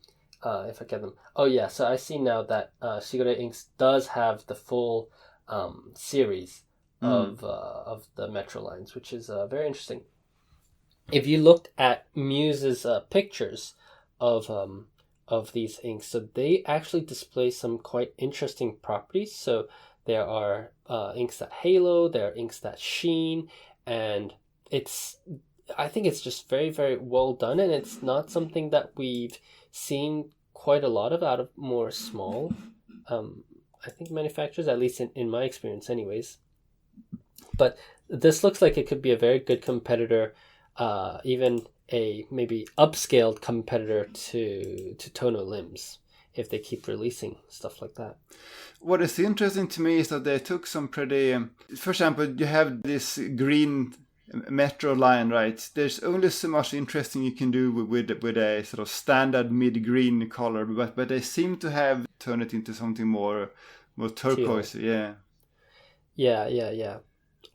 if I get them. Oh yeah, so I see now that Shigure Inks does have the full series of the Metro lines, which is very interesting. If you looked at Muse's pictures of these inks, so they actually display some quite interesting properties. So there are inks that halo, there are inks that sheen, and I think it's just very, very well done, and it's not something that we've seen quite a lot of out of more small I think manufacturers, at least in my experience anyways. But this looks like it could be a very good competitor, even a maybe upscaled competitor to Tono Limbs, if they keep releasing stuff like that. What is interesting to me is that they took some pretty... for example, you have this green Metro line, right? There's only so much interesting you can do with a sort of standard mid-green color, but they seem to have turned it into something more turquoise. Yeah.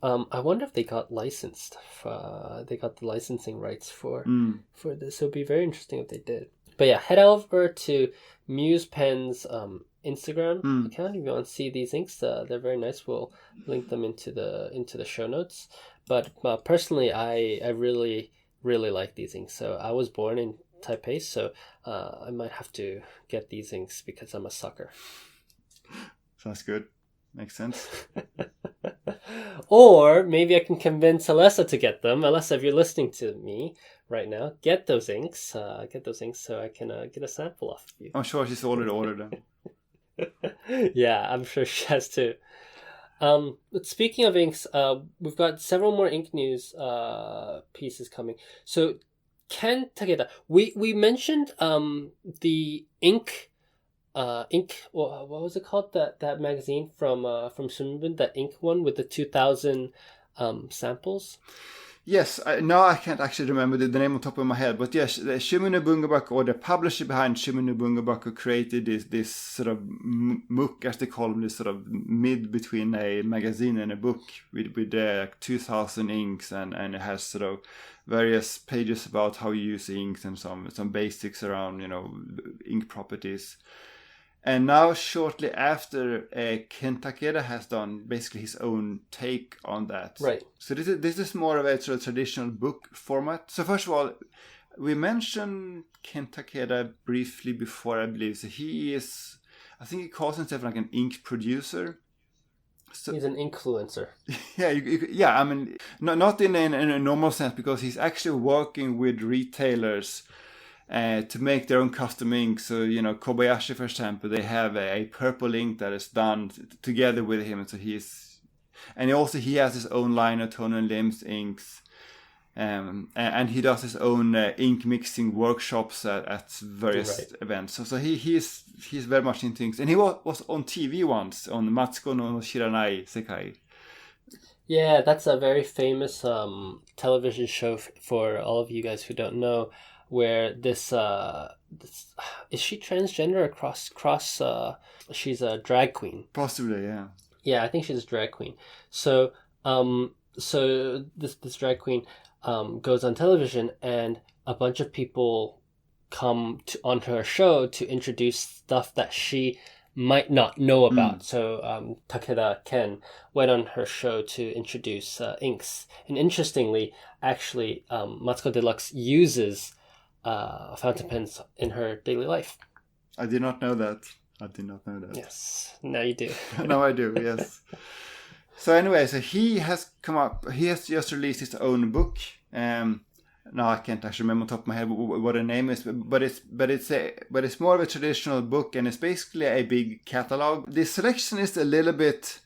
I wonder if they got licensed. They got the licensing rights for this. It would be very interesting if they did. But yeah, head over to Muse Pen's Instagram account if you want to see these inks. They're very nice. We'll link them into the show notes. But personally, I really, really like these inks. So I was born in Taipei, so I might have to get these inks because I'm a sucker. Sounds good. makes sense. Or maybe I can convince Alessa to get them. Alessa, if you're listening to me right now, get those inks. Get those inks so I can get a sample off of you. I'm sure she's already ordered them. Yeah, I'm sure she has too. But speaking of inks, we've got several more ink news pieces coming. So Ken Takeda, we mentioned the ink. What was it called? That magazine from Sunbin, that ink one with the 2000 samples. Yes, now I can't actually remember the name on top of my head, but yes, the Shimune Bungabaku, or the publisher behind Shimune Bungabaku, created this sort of MOOC, as they call them, this sort of mid between a magazine and a book with 2000 inks, and it has sort of various pages about how you use inks and some basics around, ink properties. And now, shortly after, Ken Takeda has done basically his own take on that. Right. So this is more of a sort of traditional book format. So first of all, we mentioned Ken Takeda briefly before, I believe. So I think he calls himself like an ink producer. So, he's an influencer. Yeah. I mean, not in a normal sense, because he's actually working with retailers to make their own custom ink. So, Kobayashi, for example, they have a purple ink that is done together with him. So he has his own line of Tone and Limbs inks. And he does his own ink mixing workshops at various events. So he's very much into inks. And he was on TV once, on Matsuko no Shiranai Sekai. Yeah, that's a very famous television show for all of you guys who don't know, where this is she transgender or cross she's a drag queen. Possibly, yeah. Yeah, I think she's a drag queen. So this drag queen goes on television, and a bunch of people come onto her show to introduce stuff that she might not know about. So Takeda Ken went on her show to introduce inks. And interestingly, actually, Matsuko Deluxe uses fountain pens in her daily life. I did not know that. Yes, now you do. Now I do, yes. So anyway, he has just released his own book. Now I can't actually remember on top of my head what the name is, but it's more of a traditional book, and it's basically a big catalog. The selection is a little bit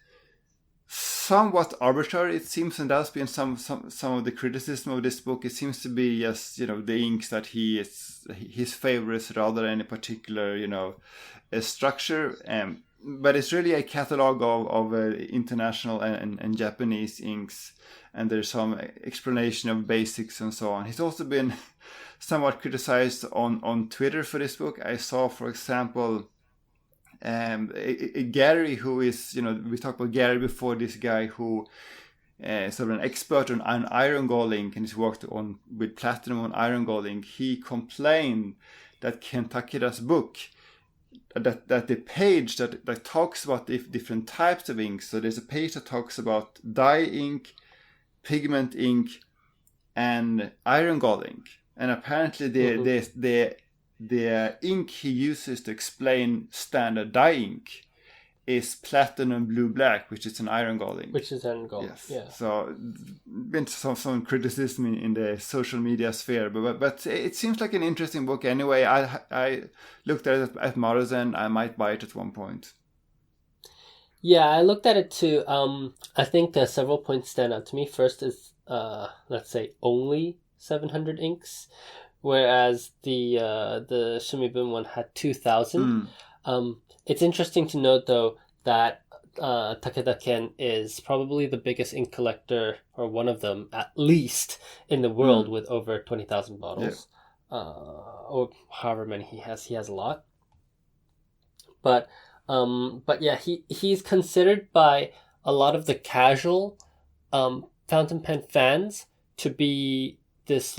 somewhat arbitrary, it seems, and that's been some of the criticism of this book. It seems to be just the inks that his favorites rather than any particular structure. But it's really a catalog of international and Japanese inks, and there's some explanation of basics and so on. He's also been somewhat criticized on Twitter for this book. I saw, for example, Gary, who is, we talked about Gary before, this guy who is sort of an expert on iron gall ink, and he's worked with platinum on iron gall ink. He complained that Ken Takeda's book, that the page that talks about the different types of inks, so there's a page that talks about dye ink, pigment ink, and iron gall ink, and apparently the ink he uses to explain standard dye ink is platinum blue black, which is an iron gall ink. Which is iron gall. Yes. Yeah. So been some criticism in the social media sphere, but it seems like an interesting book anyway. I looked at it at Maruzen. I might buy it at one point. Yeah, I looked at it too. I think several points stand out to me. First is let's say only 700 inks, whereas the Shumibun one had 2,000. It's interesting to note, though, that Takeda Ken is probably the biggest ink collector, or one of them at least, in the world, with over 20,000 bottles. Yeah. Or however many he has. He has a lot. But yeah, he's considered by a lot of the casual fountain pen fans to be this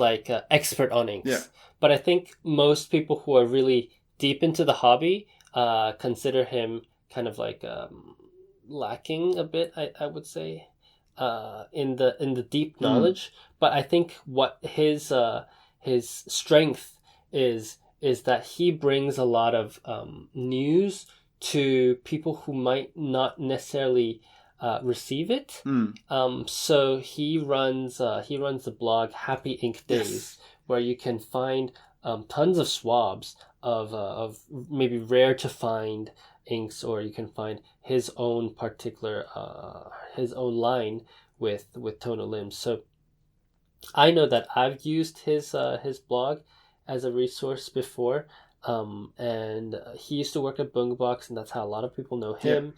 expert on inks. Yeah. But I think most people who are really deep into the hobby consider him kind of lacking a bit, I would say, in the deep knowledge. But I think what his strength is that he brings a lot of news to people who might not necessarily receive it. So he runs the blog Happy Ink Days, Yes. where you can find tons of swabs of maybe rare to find inks, or you can find his own particular his own line with tonal limbs. So I know that I've used his blog as a resource before. And he used to work at Boombox, and that's how a lot of people know him.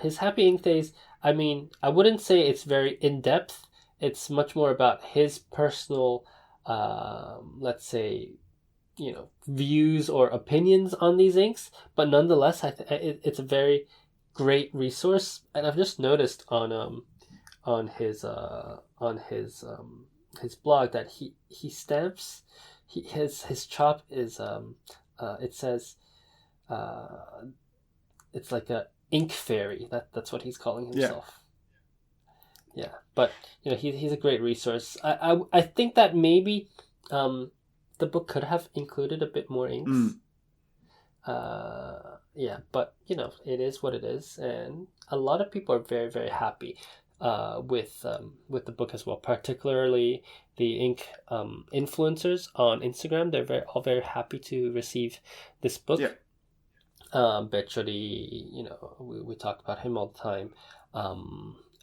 His Happy Ink Days, I mean, I wouldn't say it's very in-depth. It's much more about his personal, let's say, views or opinions on these inks. But nonetheless, it's a very great resource. And I've just noticed on his blog that he stamps. His chop is it says it's like a ink fairy. That's what he's calling himself. Yeah, but he's a great resource. I think that maybe the book could have included a bit more inks. Yeah, but it is what it is, and a lot of people are very, very happy with the book as well. Particularly the ink influencers on Instagram, they're all very happy to receive this book. Yeah. Bechori, we talk about him all the time,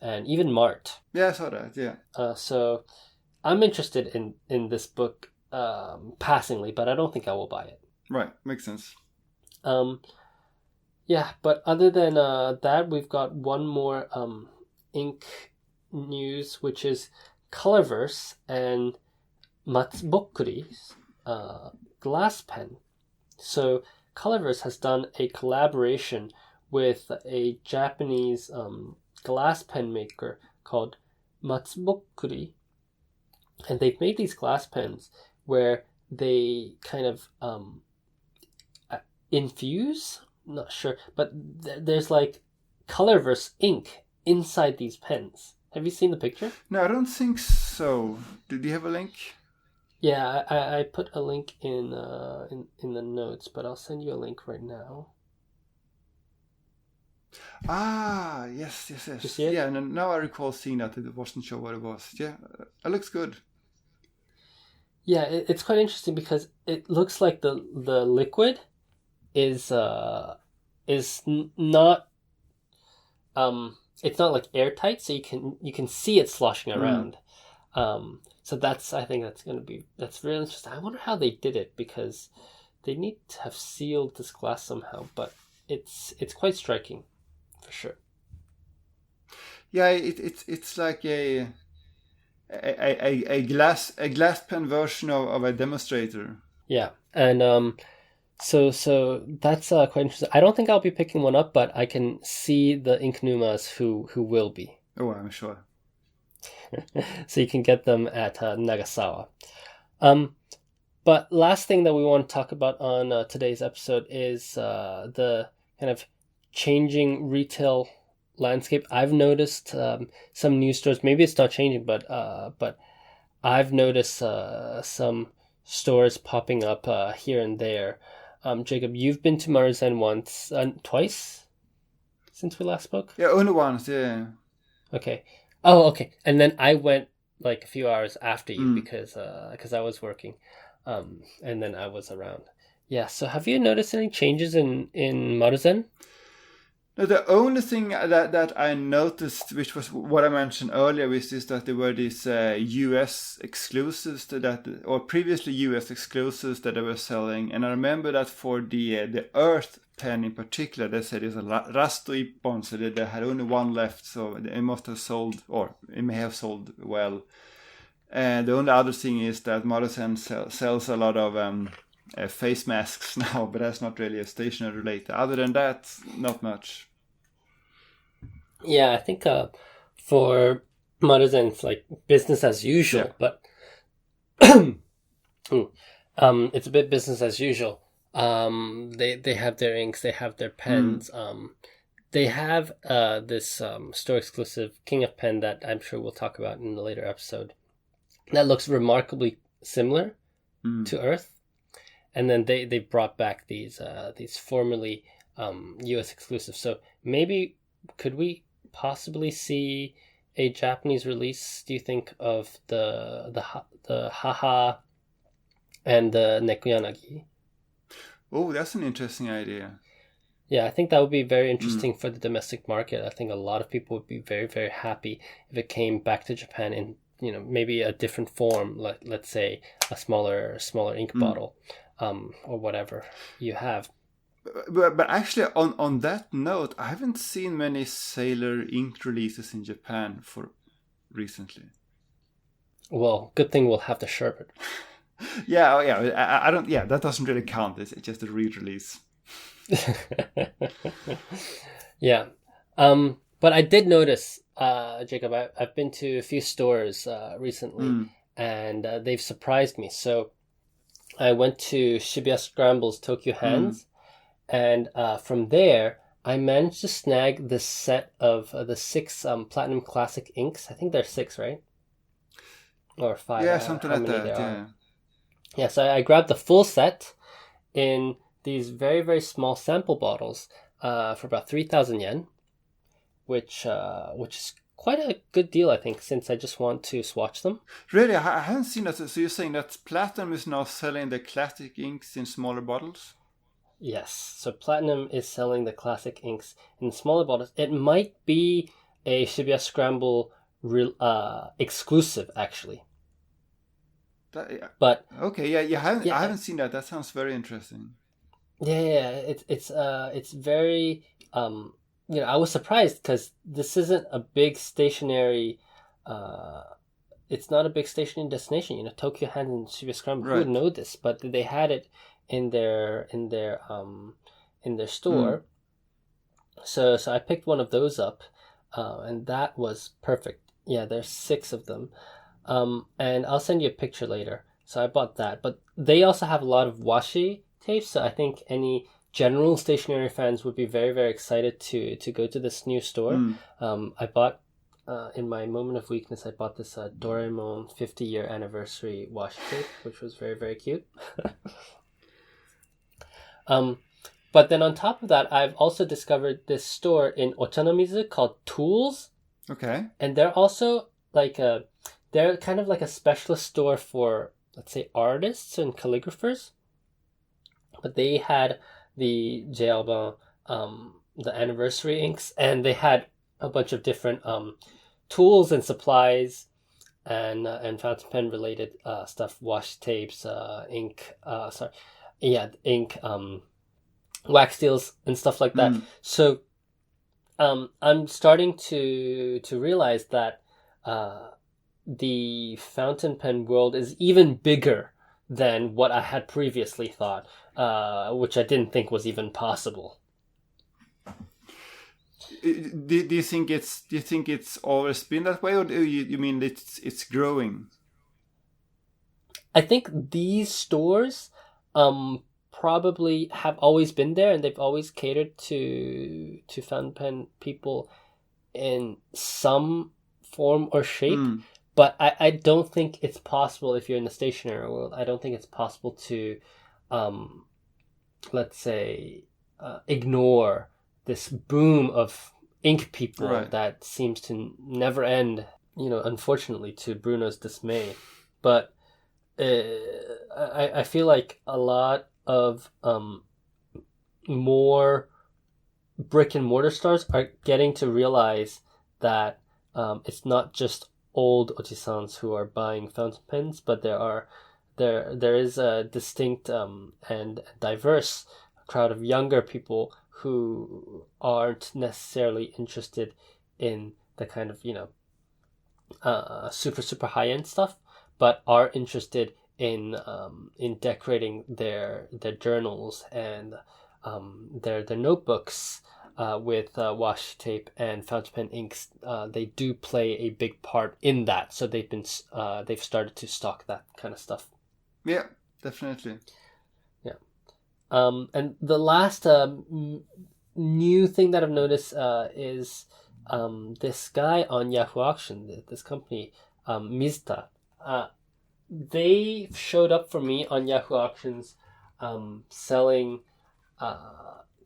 and even Mart. Yeah, I saw that. Yeah. So I'm interested in this book passingly, but I don't think I will buy it. Right, makes sense. Yeah, but other than that, we've got one more ink news, which is Colorverse and Matsubokuri's glass pen. So Colorverse has done a collaboration with a Japanese glass pen maker called Matsubokuri, and they've made these glass pens where they kind of infuse, not sure, but there's like Colorverse ink inside these pens. Have you seen the picture? No, I don't think so. Did you have a link? Yeah, I put a link in the notes, but I'll send you a link right now. Ah, yes. You see it? Yeah, and now I recall seeing that. I wasn't sure what it was. Yeah, it looks good. Yeah, it's quite interesting because it looks like the liquid is not it's not like airtight, so you can see it sloshing around. So I think that's really interesting. I wonder how they did it, because they need to have sealed this glass somehow, but it's quite striking for sure. Yeah, it's like a glass pen version of a demonstrator. Yeah, and so that's quite interesting. I don't think I'll be picking one up, but I can see the Inknumas who will be. Oh, I'm sure. So you can get them at Nagasawa. But last thing that we want to talk about on today's episode is the kind of changing retail landscape. I've noticed some new stores. Maybe it's not changing, but I've noticed some stores popping up here and there. Jacob, you've been to Maruzen twice since we last spoke? Yeah, only once, yeah. Okay. Oh, okay. And then I went like a few hours after you because I was working, and then I was around. Yeah. So have you noticed any changes in Maruzen? No, the only thing that I noticed, which was what I mentioned earlier, is that there were these US exclusives or previously US exclusives that they were selling, and I remember that for the Earth pen in particular, they said it's a Rasto Ippon, so they had only one left, so it must have sold, or it may have sold well. And the only other thing is that Maruzen sells a lot of face masks now, but that's not really a stationery related. Other than that, not much. Yeah, I think for Maruzen it's like business as usual, but it's a bit business as usual. They have their inks, they have their pens. They have this store exclusive King of Pen that I'm sure we'll talk about in a later episode. That looks remarkably similar to Earth. And then they brought back these formerly US exclusive. So maybe could we possibly see a Japanese release, do you think, of the haha and the nekoyanagi? Oh, that's an interesting idea. Yeah, I think that would be very Mm. interesting for the domestic market. I think a lot of people would be very, very happy if it came back to Japan in, maybe a different form, like let's say a smaller ink Mm. bottle, or whatever you have. But actually, on that note, I haven't seen many Sailor ink releases in Japan for recently. Well, good thing we'll have the sherbet. Yeah, oh, yeah, I don't. Yeah, that doesn't really count. It's just a re-release. Yeah. But I did notice, Jacob, I've been to a few stores recently, Mm. and they've surprised me. So I went to Shibuya Scramble's Tokyo Mm. Hands, and from there, I managed to snag this set of the six Platinum Classic inks. I think there's six, right? Or five, Yeah, something how like many that. there are. Yeah. Yeah, so I grabbed the full set in these very, very small sample bottles for about 3,000 yen, which is quite a good deal, I think, since I just want to swatch them. Really, I haven't seen that. So you're saying that Platinum is now selling the classic inks in smaller bottles? Yes, so Platinum is selling the classic inks in smaller bottles. It might be a Shibuya Scramble exclusive, actually. Yeah. But Okay, yeah, I yeah, haven't seen that. That sounds very interesting. yeah, it's very I was surprised because this isn't a big stationary uh it's not a big stationary destination. Tokyo Hands and Shibuya Scramble, who would Right. know this? But they had it in their Mm. store. So I picked one of those up, and that was perfect. Yeah, there's six of them. And I'll send you a picture later. So I bought that. But they also have a lot of washi tapes, so I think any general stationery fans would be very, very excited to go to this new store. Mm. I bought, in my moment of weakness, I bought this Doraemon 50-year anniversary washi tape, which was very, very cute. um, but then on top of that, I've also discovered this store in Ochanomizu called Tools, Okay. and they're kind of like a specialist store for, let's say, artists and calligraphers. But they had the J-Album, the anniversary inks, and they had a bunch of different tools and supplies and fountain pen related stuff, washi tapes, ink, ink, wax steels and stuff like that. Mm. So I'm starting to realize that the fountain pen world is even bigger than what I had previously thought, which I didn't think was even possible. Do you think it's always been that way, or do you mean it's growing? I think these stores probably have always been there, and they've always catered to fountain pen people in some form or shape. Mm. But I don't think it's possible if you're in the stationary world. I don't think it's possible to, let's say, ignore this boom of ink people Right. that seems to never end, unfortunately, to Bruno's dismay. But I feel like a lot of more brick and mortar stores are getting to realize that it's not just old oji-sans who are buying fountain pens, but there is a distinct and diverse crowd of younger people who aren't necessarily interested in the kind of super super high end stuff, but are interested in decorating their journals and their notebooks with washi tape and fountain pen inks. They do play a big part in that, so they've started to stock that kind of stuff. Yeah, definitely. Yeah. And the last new thing that I've noticed is this guy on Yahoo Auction, this company, Mizta. They showed up for me on Yahoo Auctions, selling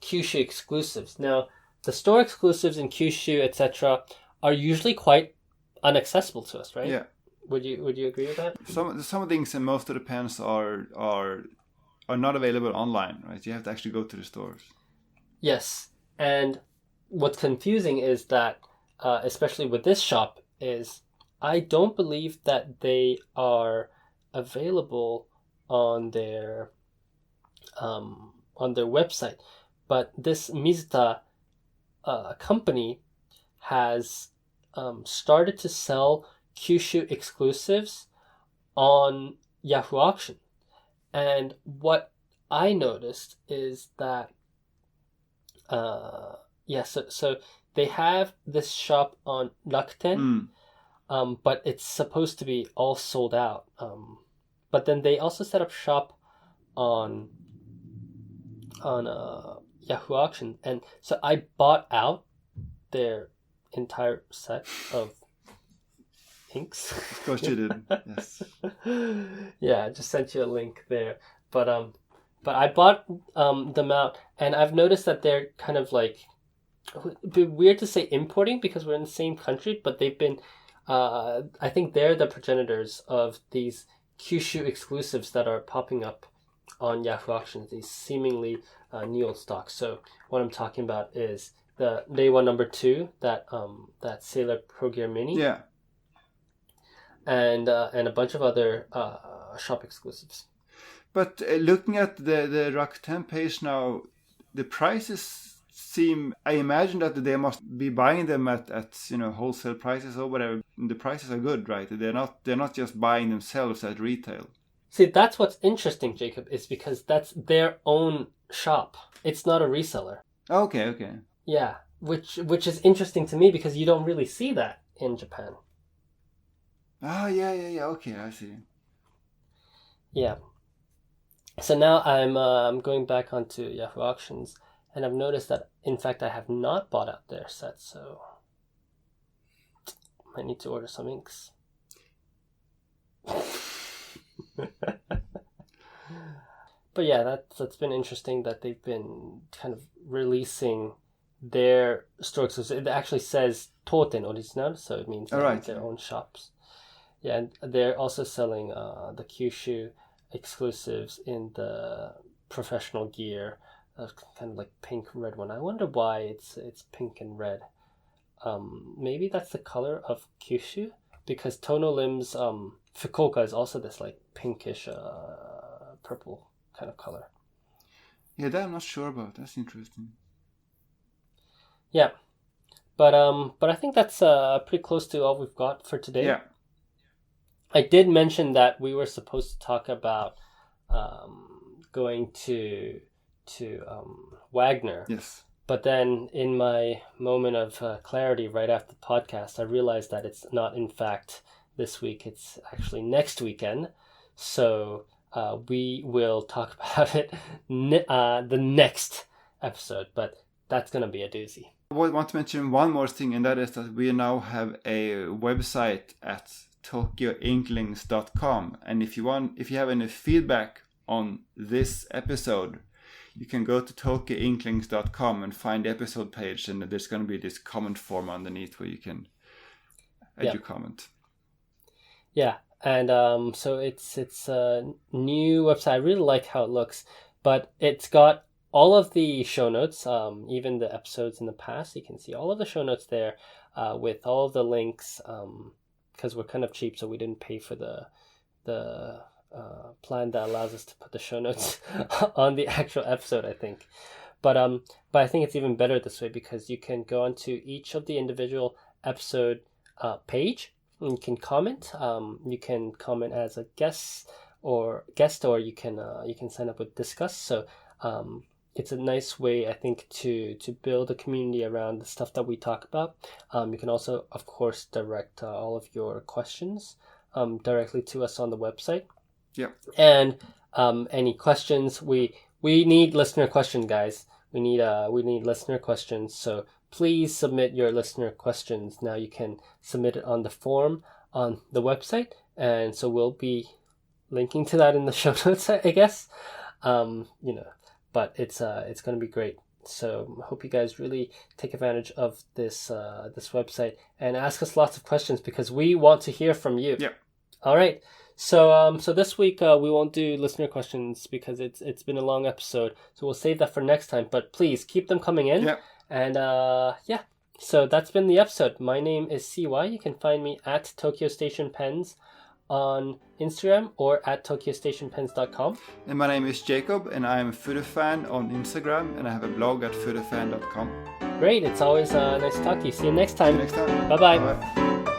Kyushu exclusives. Now, the store exclusives in Kyushu, etc., are usually quite inaccessible to us, right? Yeah. Would you agree with that? Some things in most of the pens are not available online, right? You have to actually go to the stores. Yes, and what's confusing is that, especially with this shop, is I don't believe that they are available on their website, but this Mizuta company has started to sell Kyushu exclusives on Yahoo Auction, and what I noticed is that so they have this shop on Rakuten, but it's supposed to be all sold out. But then they also set up shop on Yahoo Auction, and so I bought out their entire set of inks. Of course you did. Yes. Yeah, I just sent you a link there, but I bought them out, and I've noticed that they're kind of like, it'd be weird to say importing because we're in the same country, but they've been, I think they're the progenitors of these Kyushu exclusives that are popping up on Yahoo Auctions, these seemingly new old stocks. So what I'm talking about is the Reiwa number 2, that Sailor Pro Gear Mini. Yeah. And a bunch of other shop exclusives. But looking at the Rakuten page now, the prices seem, I imagine that they must be buying them at wholesale prices or whatever. The prices are good, right? They're not just buying themselves at retail. See, that's what's interesting, Jacob, is because that's their own shop. It's not a reseller. Okay. Yeah, which is interesting to me because you don't really see that in Japan. Oh, yeah. Okay, I see. Yeah. So now I'm going back onto Yahoo Auctions, and I've noticed that, in fact, I have not bought out their set, so I need to order some inks. But yeah, that's been interesting that they've been kind of releasing their store exclusive. It actually says Toten Original, so it means their own shops. Yeah, and they're also selling the Kyushu exclusives in the professional gear, kind of like pink red one. I wonder why it's pink and red. Maybe that's the color of Kyushu, because Tono Lim's Fukuoka is also this like pinkish purple kind of color. Yeah, that I'm not sure about. That's interesting. Yeah, but I think that's pretty close to all we've got for today. Yeah. I did mention that we were supposed to talk about going to Wagner. Yes. But then in my moment of clarity right after the podcast, I realized that it's not in fact this week. It's actually next weekend. So we will talk about it the next episode. But that's going to be a doozy. I want to mention one more thing, and that is that we now have a website at tokyoinklings.com, and if you have any feedback on this episode, you can go to tokyoinklings.com and find the episode page, and there's going to be this comment form underneath where you can add your comment. Yeah, and so it's a new website. I really like how it looks, but it's got all of the show notes, even the episodes in the past. You can see all of the show notes there with all of the links, because we're kind of cheap, so we didn't pay for the plan that allows us to put the show notes on the actual episode, I think. But I think it's even better this way because you can go onto each of the individual episode page and you can comment. You can comment as a guest, or you can sign up with Discuss. So it's a nice way, I think, to build a community around the stuff that we talk about. You can also, of course, direct all of your questions directly to us on the website. Yeah. And any questions, we need listener questions, guys. We need listener questions. So please submit your listener questions. Now you can submit it on the form on the website, and so we'll be linking to that in the show notes, I guess. But it's going to be great So I hope you guys really take advantage of this this website and ask us lots of questions because we want to hear from you. Yeah. All right. So so this week we won't do listener questions because it's been a long episode. So we'll save that for next time. But please keep them coming in. Yeah. And yeah. So that's been the episode. My name is CY. You can find me at Tokyo Station Pens on Instagram or at tokyostationpens.com. And my name is Jacob, and I'm Foodafan on Instagram, and I have a blog at foodafan.com. Great. It's always nice to talk to you. See you next time. See you next time. Bye-bye. Bye.